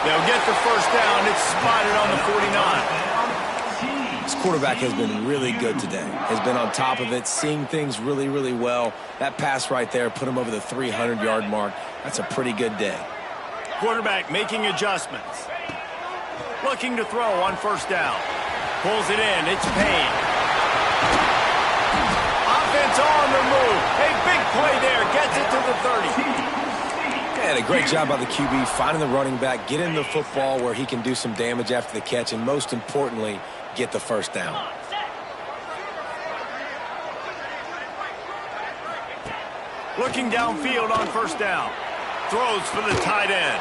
A: They'll get the first down. It's spotted on the 49.
C: This quarterback has been really good today. Has been on top of it, seeing things really, really well. That pass right there put him over the 300-yard mark. That's a pretty good day.
A: Quarterback making adjustments. Looking to throw on first down. Pulls it in. It's Payne. Offense on the move. A big play there. Gets it to the 30.
C: And a great job by the QB finding the running back, getting the football where he can do some damage after the catch, and most importantly, get the first down.
A: Looking downfield on first down. Throws for the tight end.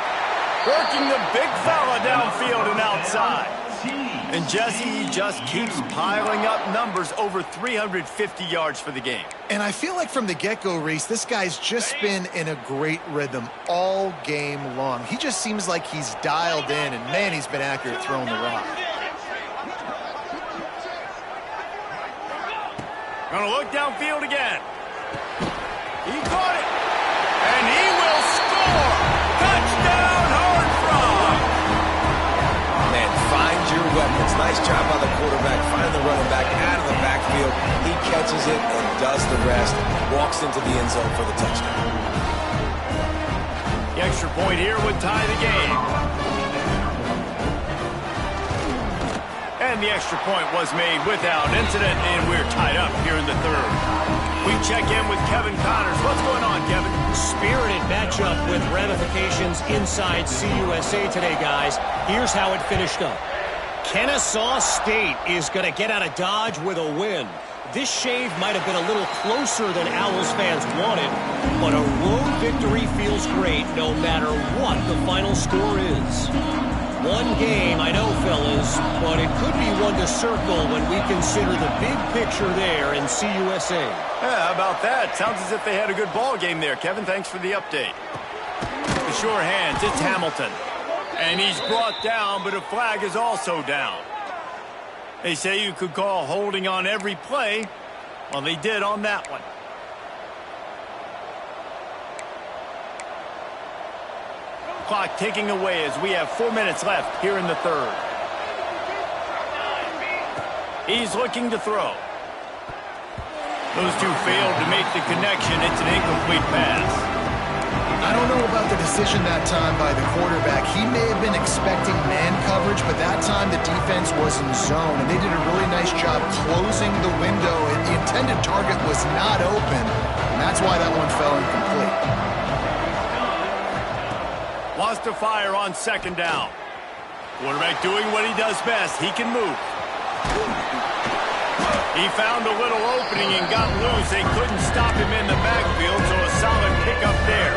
A: Working the big fella downfield and outside. And Jesse, he just keeps piling up numbers, over 350 yards for the game.
B: And I feel like from the get-go, Reese, this guy's just been in a great rhythm all game long. He just seems like he's dialed in, and man, he's been accurate throwing the rock.
A: Gonna look downfield again. He caught it. And he will score. Touchdown, Horned Frog.
C: Man, find your weapons. Nice job by the quarterback, finding the running back out of the backfield. He catches it and does the rest. Walks into the end zone for the touchdown.
A: The extra point here would tie the game. And the extra point was made without incident, and we're tied up here in the third. We check in with Kevin Connors. What's going on, Kevin?
E: Spirited matchup with ramifications inside CUSA today, guys. Here's how it finished up. Kennesaw State is going to get out of Dodge with a win. This shave might have been a little closer than Owls fans wanted, but a road victory feels great no matter what the final score is. One game, I know, fellas, but it could be one to circle when we consider the big picture there in CUSA.
A: Yeah, how about that? Sounds as if they had a good ball game there, Kevin. Thanks for the update. The sure hands, it's Hamilton. And he's brought down, but a flag is also down. They say you could call holding on every play. Well, they did on that one. Clock ticking away as we have 4 minutes left here in the third. He's looking to throw. Those two failed to make the connection. It's an incomplete pass.
B: I don't know about the decision that time by the quarterback. He may have been expecting man coverage, but that time the defense was in zone, and they did a really nice job closing the window. The intended target was not open, and that's why that one fell incomplete.
A: Lost to fire on second down. Quarterback doing what he does best. He can move. He found a little opening and got loose. They couldn't stop him in the backfield, so a solid pickup there.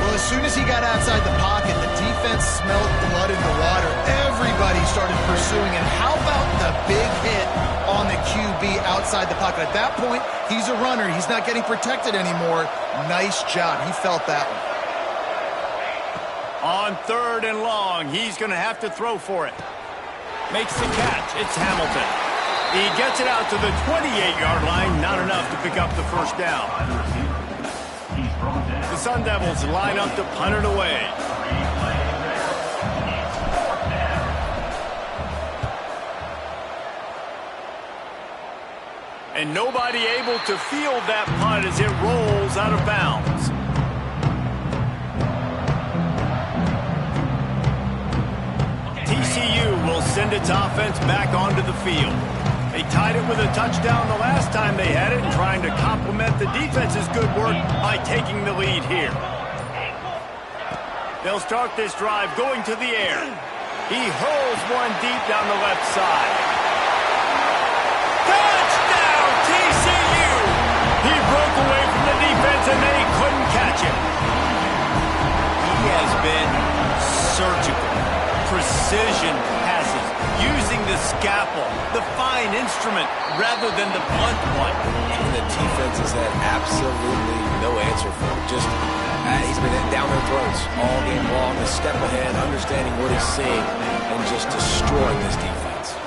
B: Well, as soon as he got outside the pocket, the defense smelled blood in the water. Everybody started pursuing, and how about the big hit on the QB outside the pocket? At that point, he's a runner. He's not getting protected anymore. Nice job. He felt that one.
A: On third and long, he's going to have to throw for it. Makes the catch. It's Hamilton. He gets it out to the 28-yard line. Not enough to pick up the first down. The Sun Devils line up to punt it away. And nobody able to field that punt as it rolls out of bounds. TCU will send its offense back onto the field. They tied it with a touchdown the last time they had it, and trying to complement the defense's good work by taking the lead here. They'll start this drive going to the air. He hurls one deep down the left side. Touchdown, TCU! He broke away from the defense, and they couldn't catch him. He has been surgical. Precision passes, using the scalpel, the fine instrument, rather than the blunt one.
C: And the defense has had absolutely no answer for him. Just, he's been down their throats all game long, a step ahead, understanding what he's seeing, and just destroying this defense.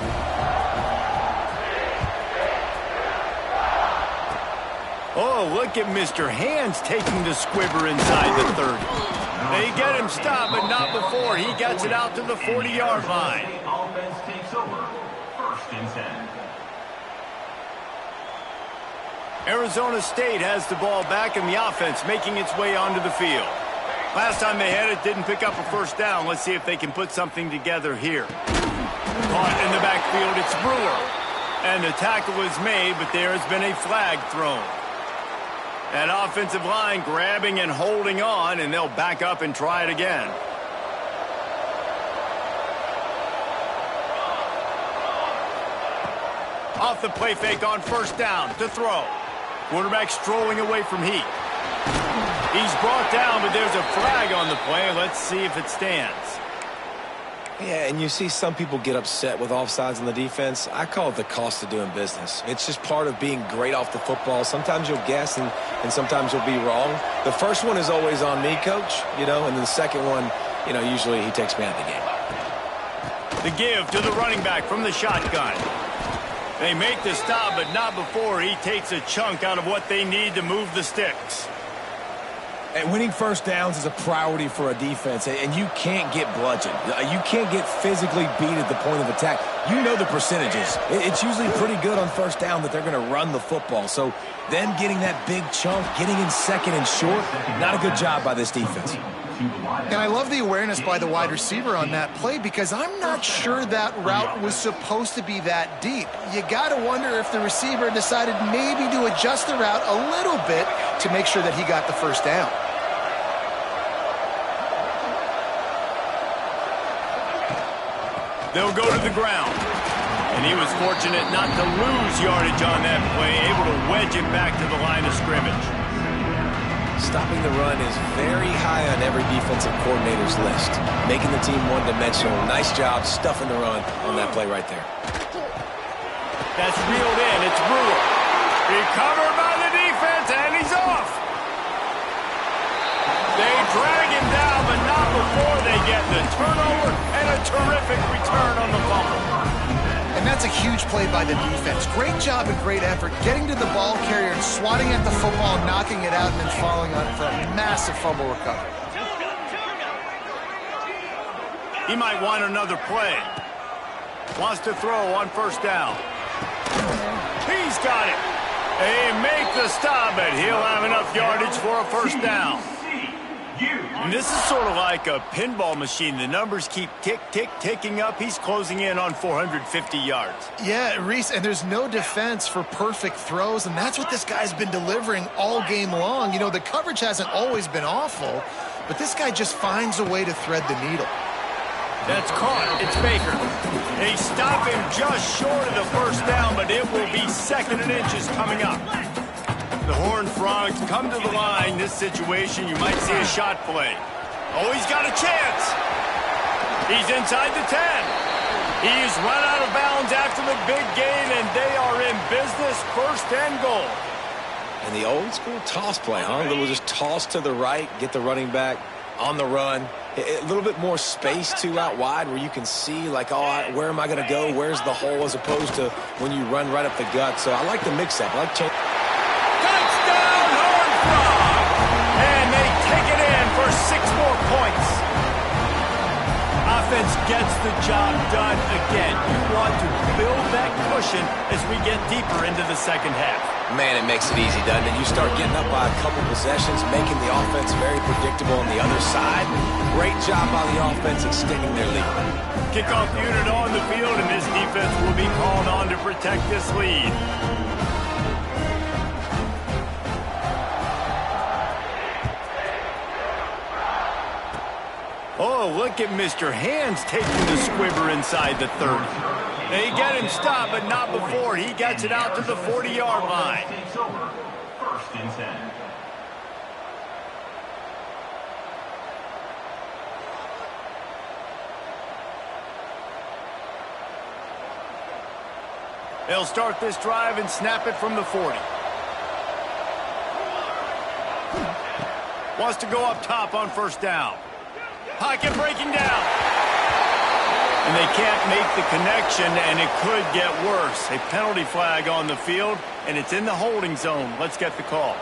A: look at Mr. Hands taking the squibber inside the 30. They get him stopped, but not before he gets it out to the 40-yard line.
D: Offense takes over. 1st and 10.
A: Arizona State has the ball back in the offense, making its way onto the field. Last time they had it, didn't pick up a first down. Let's see if they can put something together here. Caught in the backfield, it's Brewer. And the tackle is made, but there has been a flag thrown. That offensive line grabbing and holding on, and they'll back up and try it again. Off the play fake on first down to throw. Quarterback strolling away from heat. He's brought down, but there's a flag on the play. Let's see if it stands.
C: Yeah, and you see some people get upset with offsides on the defense. I call it the cost of doing business. It's just part of being great off the football. Sometimes you'll guess and sometimes you'll be wrong. The first one is always on me, Coach, and then the second one, usually he takes me out of the game.
A: The give to the running back from the shotgun. They make the stop, but not before he takes a chunk out of what they need to move the sticks.
C: And winning first downs is a priority for a defense, and you can't get bludgeoned. You can't get physically beat at the point of attack. You know the percentages. It's usually pretty good on first down that they're going to run the football. So them getting that big chunk, getting in second and short, not a good job by this defense.
B: And I love the awareness by the wide receiver on that play because I'm not sure that route was supposed to be that deep. You got to wonder if the receiver decided maybe to adjust the route a little bit to make sure that he got the first down.
A: They'll go to the ground. And he was fortunate not to lose yardage on that play, able to wedge it back to the line of scrimmage.
C: Stopping the run is very high on every defensive coordinator's list. Making the team one-dimensional. Nice job stuffing the run on that play right there.
A: That's reeled in. It's Brewer. Recovered by the defense, and he's off. They drag him down, but not before they get the turnover and a terrific return on the fumble.
B: And that's a huge play by the defense. Great job and great effort getting to the ball carrier and swatting at the football, knocking it out, and then falling on it for a massive fumble recovery.
A: He might want another play. Wants to throw on first down. He's got it. They make the stop, but he'll have enough yardage for a first down. And this is sort of like a pinball machine. The numbers keep ticking up. He's closing in on 450 yards.
B: Yeah, Reese, and there's no defense for perfect throws, and that's what this guy's been delivering all game long. The coverage hasn't always been awful, but this guy just finds a way to thread the needle.
A: That's caught. It's Baker. They stop him just short of the first down, but it will be 2nd and inches coming up. The Horned Frogs come to the line. This situation, you might see a shot play. Oh, he's got a chance. He's inside the 10. He's run out of bounds after the big gain, and they are in business, 1st and goal.
C: And the old school toss play, huh? We'll just toss to the right, get the running back on the run. A little bit more space, too, out wide where you can see, like, where am I going to go? Where's the hole as opposed to when you run right up the gut. So I like the mix-up. I like change.
A: Touchdown, Horned Frog! And they take it in for 6 more points. Offense gets the job done again. You want to build that cushion as we get deeper into the second half.
C: Man, it makes it easy, doesn't it? You start getting up by a couple possessions, making the offense very predictable on the other side. Great job by the offense extending their lead.
A: Kickoff unit on the field, and this defense will be called on to protect this lead. Oh, look at Mr. Hands taking the squibber inside the 30. They get him stopped, but not before he gets it out to the 40-yard line.
D: Takes over. 1st and 10.
A: They'll start this drive and snap it from the 40. Wants to go up top on first down. Pocket breaking down. And they can't make the connection, and it could get worse. A penalty flag on the field, and it's in the holding zone. Let's get the call.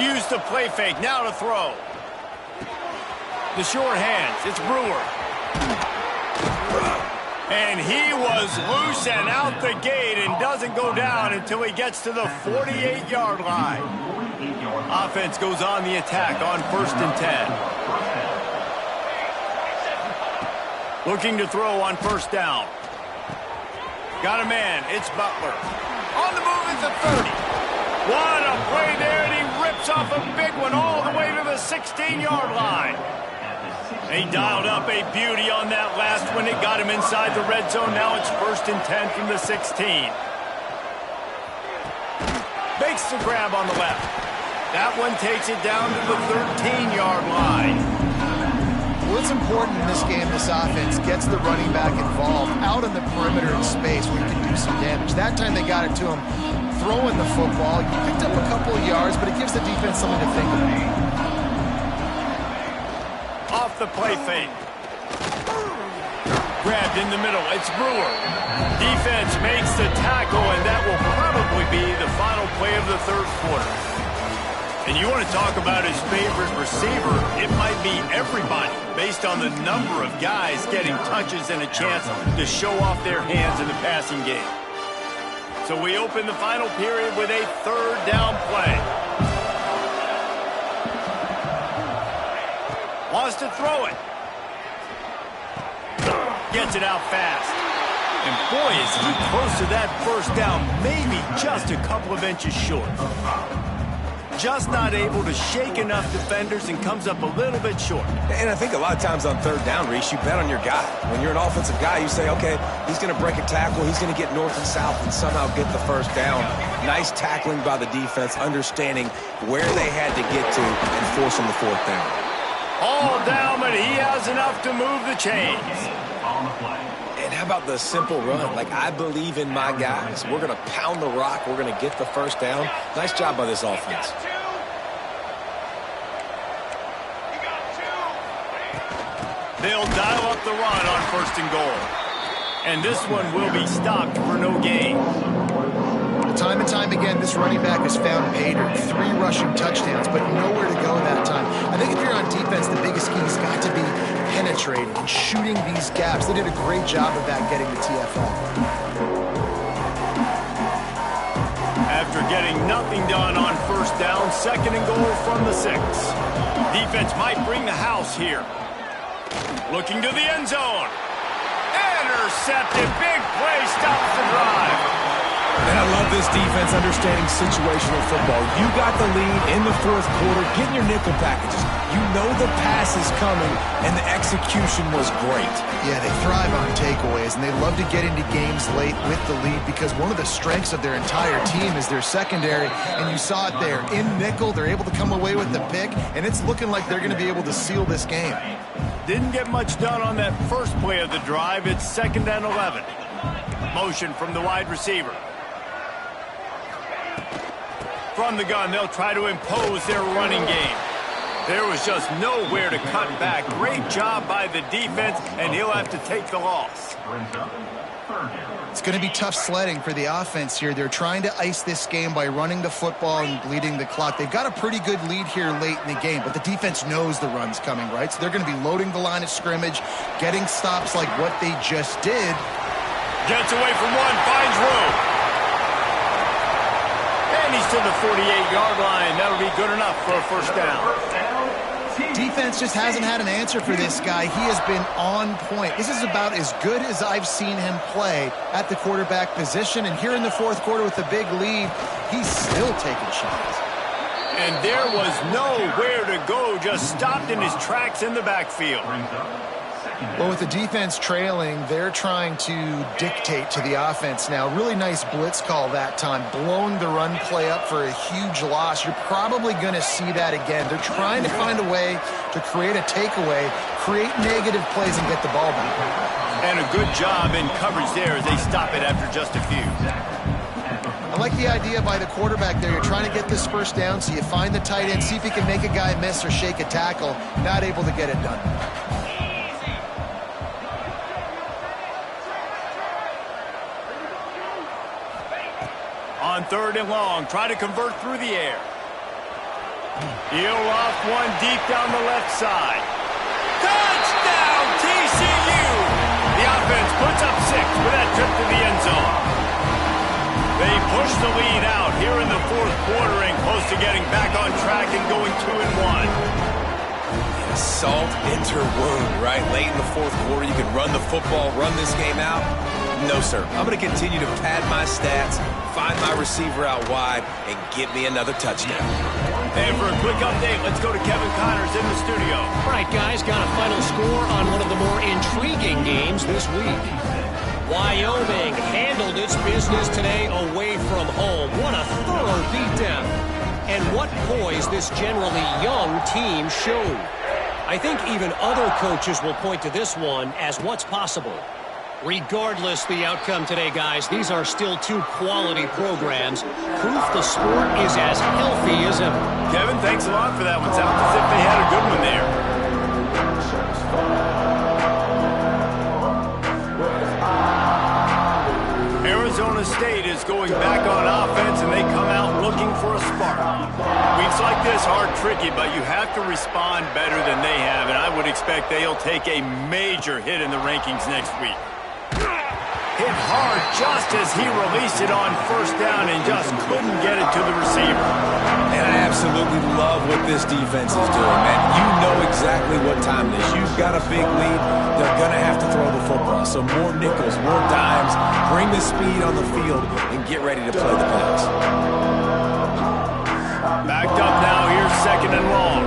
A: Use the play fake. Now to throw. The short hands. It's Brewer. And he was loose and out the gate and doesn't go down until he gets to the 48-yard line. Offense goes on the attack on 1st and 10. Looking to throw on 1st down. Got a man. It's Butler. On the move at the 30. What a play there, and he rips off a big one all the way to the 16-yard line. He dialed up a beauty on that last one. It got him inside the red zone. Now it's 1st and 10 from the 16. Makes the grab on the left. That one takes it down to the 13-yard line.
B: Well, it's important in this game, this offense gets the running back involved out on the perimeter in space where you can do some damage. That time they got it to him throwing the football. He picked up a couple of yards, but it gives the defense something to think about.
A: Off the play fake. Grabbed in the middle. It's Brewer. Defense makes the tackle, and that will probably be the final play of the 3rd quarter. And you want to talk about his favorite receiver, it might be everybody based on the number of guys getting touches and a chance to show off their hands in the passing game. So we open the final period with a 3rd down play. Wants to throw it. Gets it out fast. And boy, is he close to that 1st down, maybe just a couple of inches short. Just not able to shake enough defenders and comes up a little bit short.
C: And I think a lot of times on 3rd down, Reese, you bet on your guy. When you're an offensive guy, you say, okay, he's going to break a tackle, he's going to get north and south and somehow get the 1st down. Nice tackling by the defense, understanding where they had to get to and forcing the 4th down.
A: All down, but he has enough to move the chains.
C: And how about the simple run? Like, I believe in my guys. We're going to pound the rock. We're going to get the 1st down. Nice job by this offense.
A: They'll dial up the run on 1st and goal. And this one will be stopped for no gain.
B: Time and time again, this running back has found pay dirt. 3 rushing touchdowns, but nowhere to go that time. I think if you're on defense, the biggest key has got to be penetrating and shooting these gaps. They did a great job of that getting the TFL.
A: After getting nothing done on 1st down, 2nd and goal from the 6. Defense might bring the house here. Looking to the end zone. Intercepted. Big play stops the drive.
C: And I love this defense understanding situational football. You got the lead in the 4th quarter, getting your nickel packages. You know the pass is coming, and the execution was great.
B: Yeah, they thrive on takeaways, and they love to get into games late with the lead because one of the strengths of their entire team is their secondary, and you saw it there. In nickel, they're able to come away with the pick, and it's looking like they're going to be able to seal this game.
A: Didn't get much done on that first play of the drive. It's 2nd and 11. Motion from the wide receiver. From the gun, they'll try to impose their running game. There was just nowhere to cut back. Great job by the defense, and he'll have to take the loss.
B: It's going to be tough sledding for the offense here. They're trying to ice this game by running the football and bleeding the clock. They've got a pretty good lead here late in the game, but the defense knows the run's coming, right? So they're going to be loading the line of scrimmage, getting stops like what they just did.
A: Gets away from one, finds room. And he's to the 48-yard line. That'll be good enough for a 1st down.
B: Defense just hasn't had an answer for this guy. He has been on point. This is about as good as I've seen him play at the quarterback position. And here in the 4th quarter with the big lead, he's still taking shots.
A: And there was nowhere to go, just stopped in his tracks in the backfield.
B: Well, with the defense trailing, they're trying to dictate to the offense now. Really nice blitz call that time, blowing the run play up for a huge loss. You're probably going to see that again. They're trying to find a way to create a takeaway, create negative plays, and get the ball back.
A: And a good job in coverage there as they stop it after just a few.
B: I like the idea by the quarterback there. You're trying to get this 1st down, so you find the tight end, see if you can make a guy miss or shake a tackle. Not able to get it done. On 3rd and long, try to convert through the air.
A: He'll off one deep down the left side. Touchdown, TCU! The offense puts up 6 with that trip to the end zone. They push the lead out here in the fourth quarter and close to getting back on track and going 2-1.
C: Salt into wound, right? Late in the fourth quarter, you can run the football, run this game out. No, sir. I'm going to continue to pad my stats, find my receiver out wide, and get me another touchdown.
A: And for a quick update, let's go to Kevin Connors in the studio.
E: All right, guys, got a final score on one of the more intriguing games this week. Wyoming handled its business today away from home. What a thorough beatdown. And what poise this generally young team showed. I think even other coaches will point to this one as what's possible. Regardless the outcome today, guys, these are still 2 quality programs. Proof the sport is as healthy as ever.
A: Kevin, thanks a lot for that one. Sounds as if they had a good one there. Arizona State is going back on offense, and they come out looking for a spark. Weeks like this are tricky, but you have to respond better than they have, and I would expect they'll take a major hit in the rankings next week. Hit hard just as he released it on first down and just couldn't get it to the receiver.
C: And I absolutely love what this defense is doing, man. You know exactly what time it is. You've got a big lead. They're going to have to throw the football. So more nickels, more dimes, bring the speed on the field, and get ready to play the pass.
A: Backed up now. Here's 2nd and long.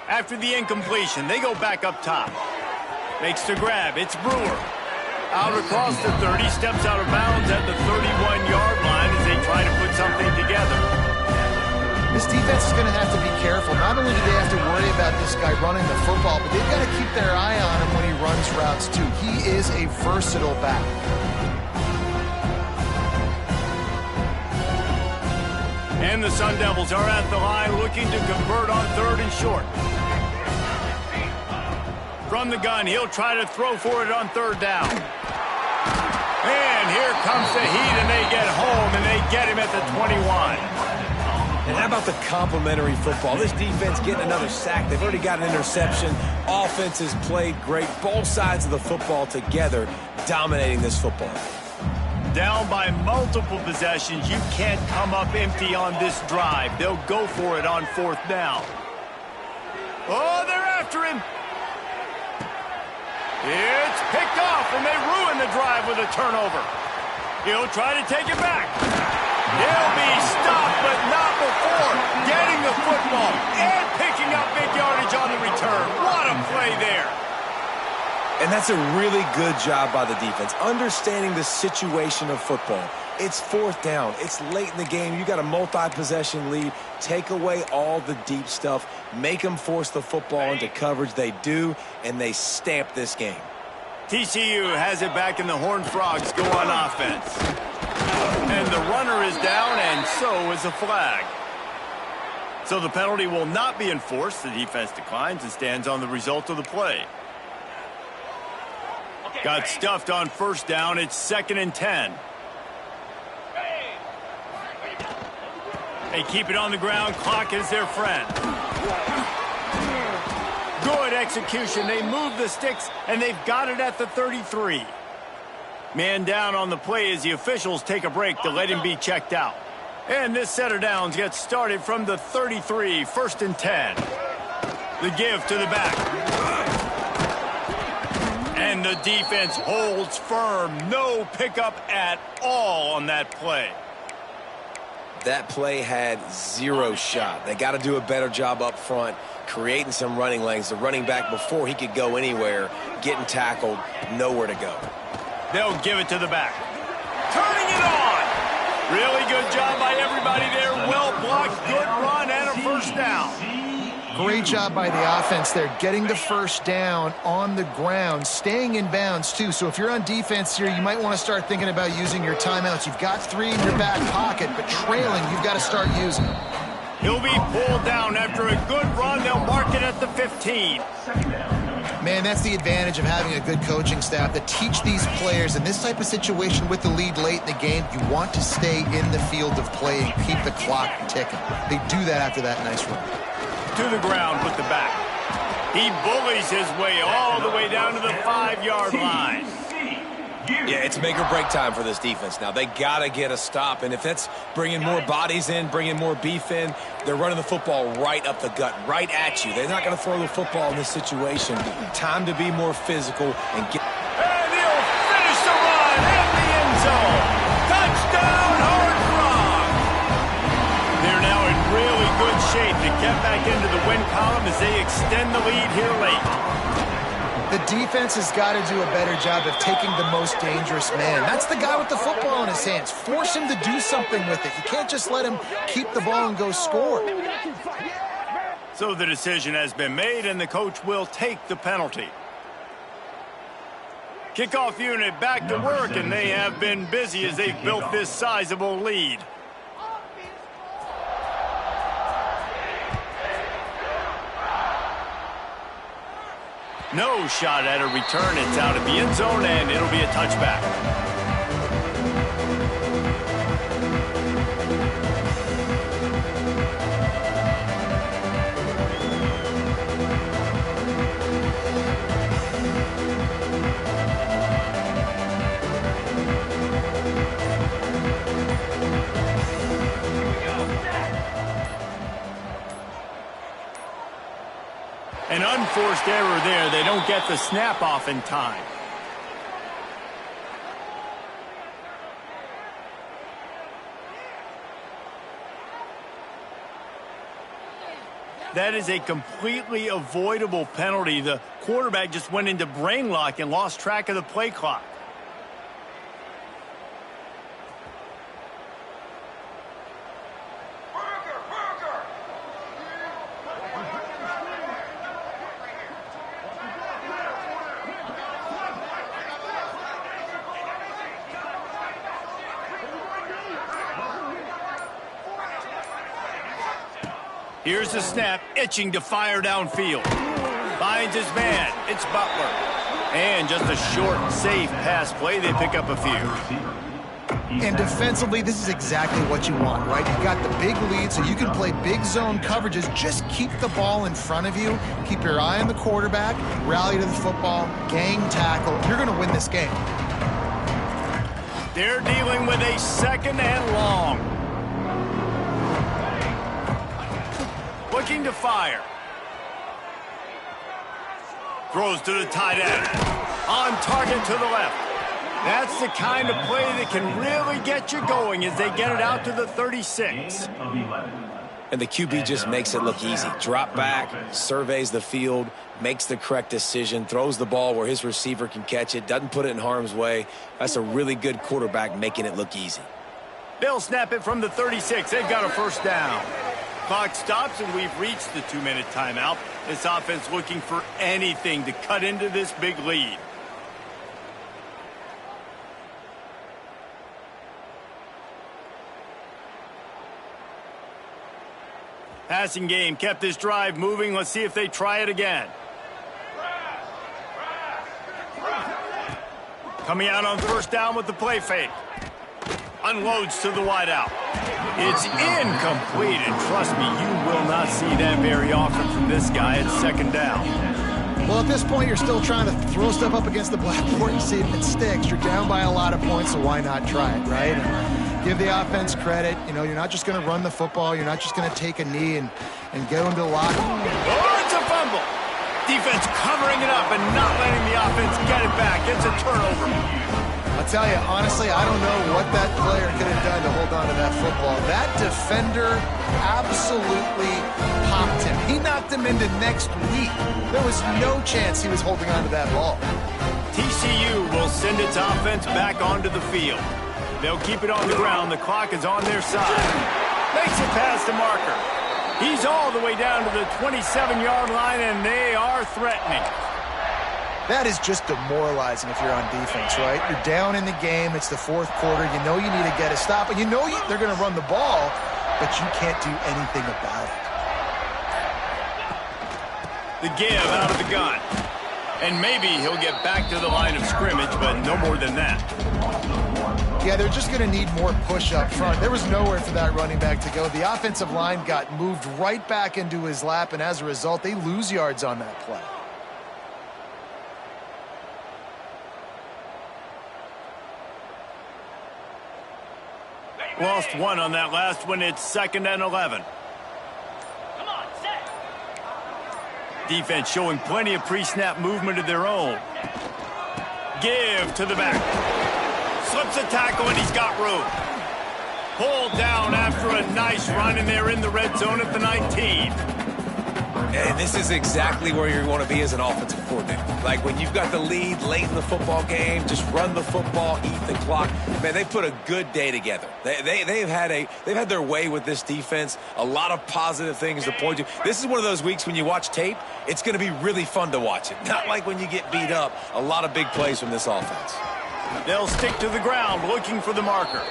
A: After the incompletion, they go back up top. Makes the grab. It's Brewer. Out across the 30, steps out of bounds at the 31-yard line as they try to put something together.
B: This defense is going to have to be careful. Not only do they have to worry about this guy running the football, but they've got to keep their eye on him when he runs routes, too. He is a versatile back.
A: And the Sun Devils are at the line looking to convert on 3rd and short. From the gun, he'll try to throw for it on 3rd down. And here comes the heat, and they get home, and they get him at the 21.
C: And how about the complimentary football? This defense getting another sack. They've already got an interception. Offense has played great. Both sides of the football together dominating this football.
A: Down by multiple possessions. You can't come up empty on this drive. They'll go for it on 4th down. Oh, they're after him. It's picked off, and they ruin the drive with a turnover. He'll try to take it back. He'll be stopped, but not before getting the football and picking up big yardage on the return. What a play there.
C: And that's a really good job by the defense, understanding the situation of football. It's 4th down. It's late in the game. You got a multi-possession lead. Take away all the deep stuff. Make them force the football into coverage. They do, and they stamp this game.
A: TCU has it back, and the Horned Frogs go on offense. And the runner is down, and so is a flag. So the penalty will not be enforced. The defense declines and stands on the result of the play. Got stuffed on 1st down. It's 2nd and 10. They keep it on the ground. Clock is their friend. Good execution. They move the sticks, and they've got it at the 33. Man down on the play as the officials take a break to let him be checked out. And this set of downs gets started from the 33, 1st and 10. The give to the back. And the defense holds firm. No pickup at all on that play.
C: That play had 0 shot. They got to do a better job up front, creating some running lanes. The running back, before he could go anywhere, getting tackled, nowhere to go.
A: They'll give it to the back. Turning it on. Really good job by everybody there. Well blocked, good run, and a first down.
B: Great job by the offense there, getting the first down on the ground, staying in bounds, too. So if you're on defense here, you might want to start thinking about using your timeouts. You've got 3 in your back pocket, but trailing, you've got to start using them.
A: He'll be pulled down after a good run. They'll mark it at the 15.
B: Man, that's the advantage of having a good coaching staff that teach these players in this type of situation with the lead late in the game. You want to stay in the field of play and keep the clock ticking. They do that after that nice run.
A: To the ground with the back. He bullies his way all the way down to the 5-yard line.
C: Yeah, it's make or break time for this defense now. They got to get a stop, and if that's bringing more bodies in, bringing more beef in, they're running the football right up the gut, right at you. They're not going to throw the football in this situation. Time to be more physical and get...
A: And he'll finish the run in the end zone. Touchdown, Horned Frogs. They're now in really good shape to get back into the win column as they extend the lead here late.
B: The defense has got to do a better job of taking the most dangerous man. That's the guy with the football in his hands. Force him to do something with it. You can't just let him keep the ball and go score.
A: So the decision has been made, and the coach will take the penalty. Kickoff unit back to work, and they have been busy as they've built this sizable lead. No shot at a return. It's out of the end zone, and it'll be a touchback. An unforced error there. They don't get the snap off in time. That is a completely avoidable penalty. The quarterback just went into brain lock and lost track of the play clock. Here's the snap, itching to fire downfield. Finds his man. It's Butler. And just a short, safe pass play. They pick up a few.
B: And defensively, this is exactly what you want, right? You've got the big lead, so you can play big zone coverages. Just keep the ball in front of you. Keep your eye on the quarterback. Rally to the football. Gang tackle. You're going to win this game.
A: They're dealing with a second and long. Looking to fire. Throws to the tight end. On target to the left. That's the kind of play that can really get you going as they get it out to the 36.
C: And the QB just makes it look easy. Drop back, surveys the field, makes the correct decision, throws the ball where his receiver can catch it, doesn't put it in harm's way. That's a really good quarterback making it look easy.
A: They'll snap it from the 36. They've got a first down. Clock stops, and we've reached the 2-minute timeout. This offense looking for anything to cut into this big lead. Passing game kept this drive moving. Let's see if they try it again. Coming out on first down with the play fake. Unloads to the wideout. It's incomplete, and trust me, you will not see that very often from this guy at second down.
B: Well, at this point, you're still trying to throw stuff up against the blackboard and see if it sticks. You're down by a lot of points, so why not try it, right? And give the offense credit. You know, you're not just going to run the football. You're not just going to take a knee and get them to lock.
A: Oh, it's a fumble. Defense covering it up and not letting the offense get it back. It's a turnover.
B: I'll tell you, honestly, I don't know what that player could have done to hold on to that football. That defender absolutely popped him. He knocked him into next week. There was no chance he was holding on to that ball.
A: TCU will send its offense back onto the field. They'll keep it on the ground. The clock is on their side. Makes it past the marker. He's all the way down to the 27-yard line, and they are threatening.
B: That is just demoralizing if you're on defense, right? You're down in the game. It's the fourth quarter. You know you need to get a stop, and you know they're going to run the ball, but you can't do anything about it.
A: The give out of the gun. And maybe he'll get back to the line of scrimmage, but no more than that.
B: Yeah, they're just going to need more push up front. There was nowhere for that running back to go. The offensive line got moved right back into his lap, and as a result, they lose yards on that play.
A: Lost one on that last one. It's 2nd and 11.
E: Come on, set.
A: Defense showing plenty of pre-snap movement of their own. Give to the back. Slips a tackle, and he's got room. Pulled down after a nice run, and they're in the red zone at the 19.
C: And this is exactly where you want to be as an offensive coordinator. Like when you've got the lead late in the football game, just run the football, eat the clock. Man, they put a good day together. They've had their way with this defense. A lot of positive things to point to. This is one of those weeks when you watch tape, it's going to be really fun to watch it. Not like when you get beat up. A lot of big plays from this offense.
A: They'll stick to the ground looking for the marker.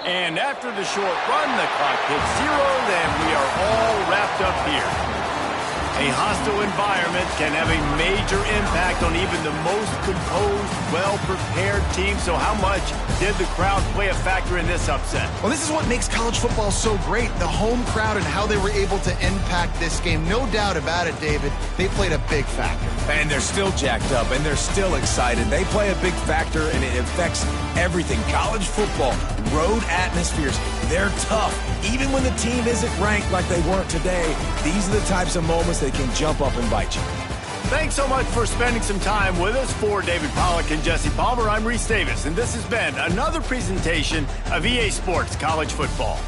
A: And after the short run, the clock hits 0, and we are all wrapped up here. A hostile environment can have a major impact on even the most composed, well-prepared team. So how much did the crowd play a factor in this upset?
B: Well, this is what makes college football so great, the home crowd and how they were able to impact this game. No doubt about it, David. They played a big factor.
C: And they're still jacked up, and they're still excited. They play a big factor, and it affects everything. College football, road atmospheres, they're tough. Even when the team isn't ranked like they weren't today, these are the types of moments that can jump up and bite you.
A: Thanks so much for spending some time with us. For David Pollack and Jesse Palmer, I'm Reese Davis, and this has been another presentation of EA Sports College Football.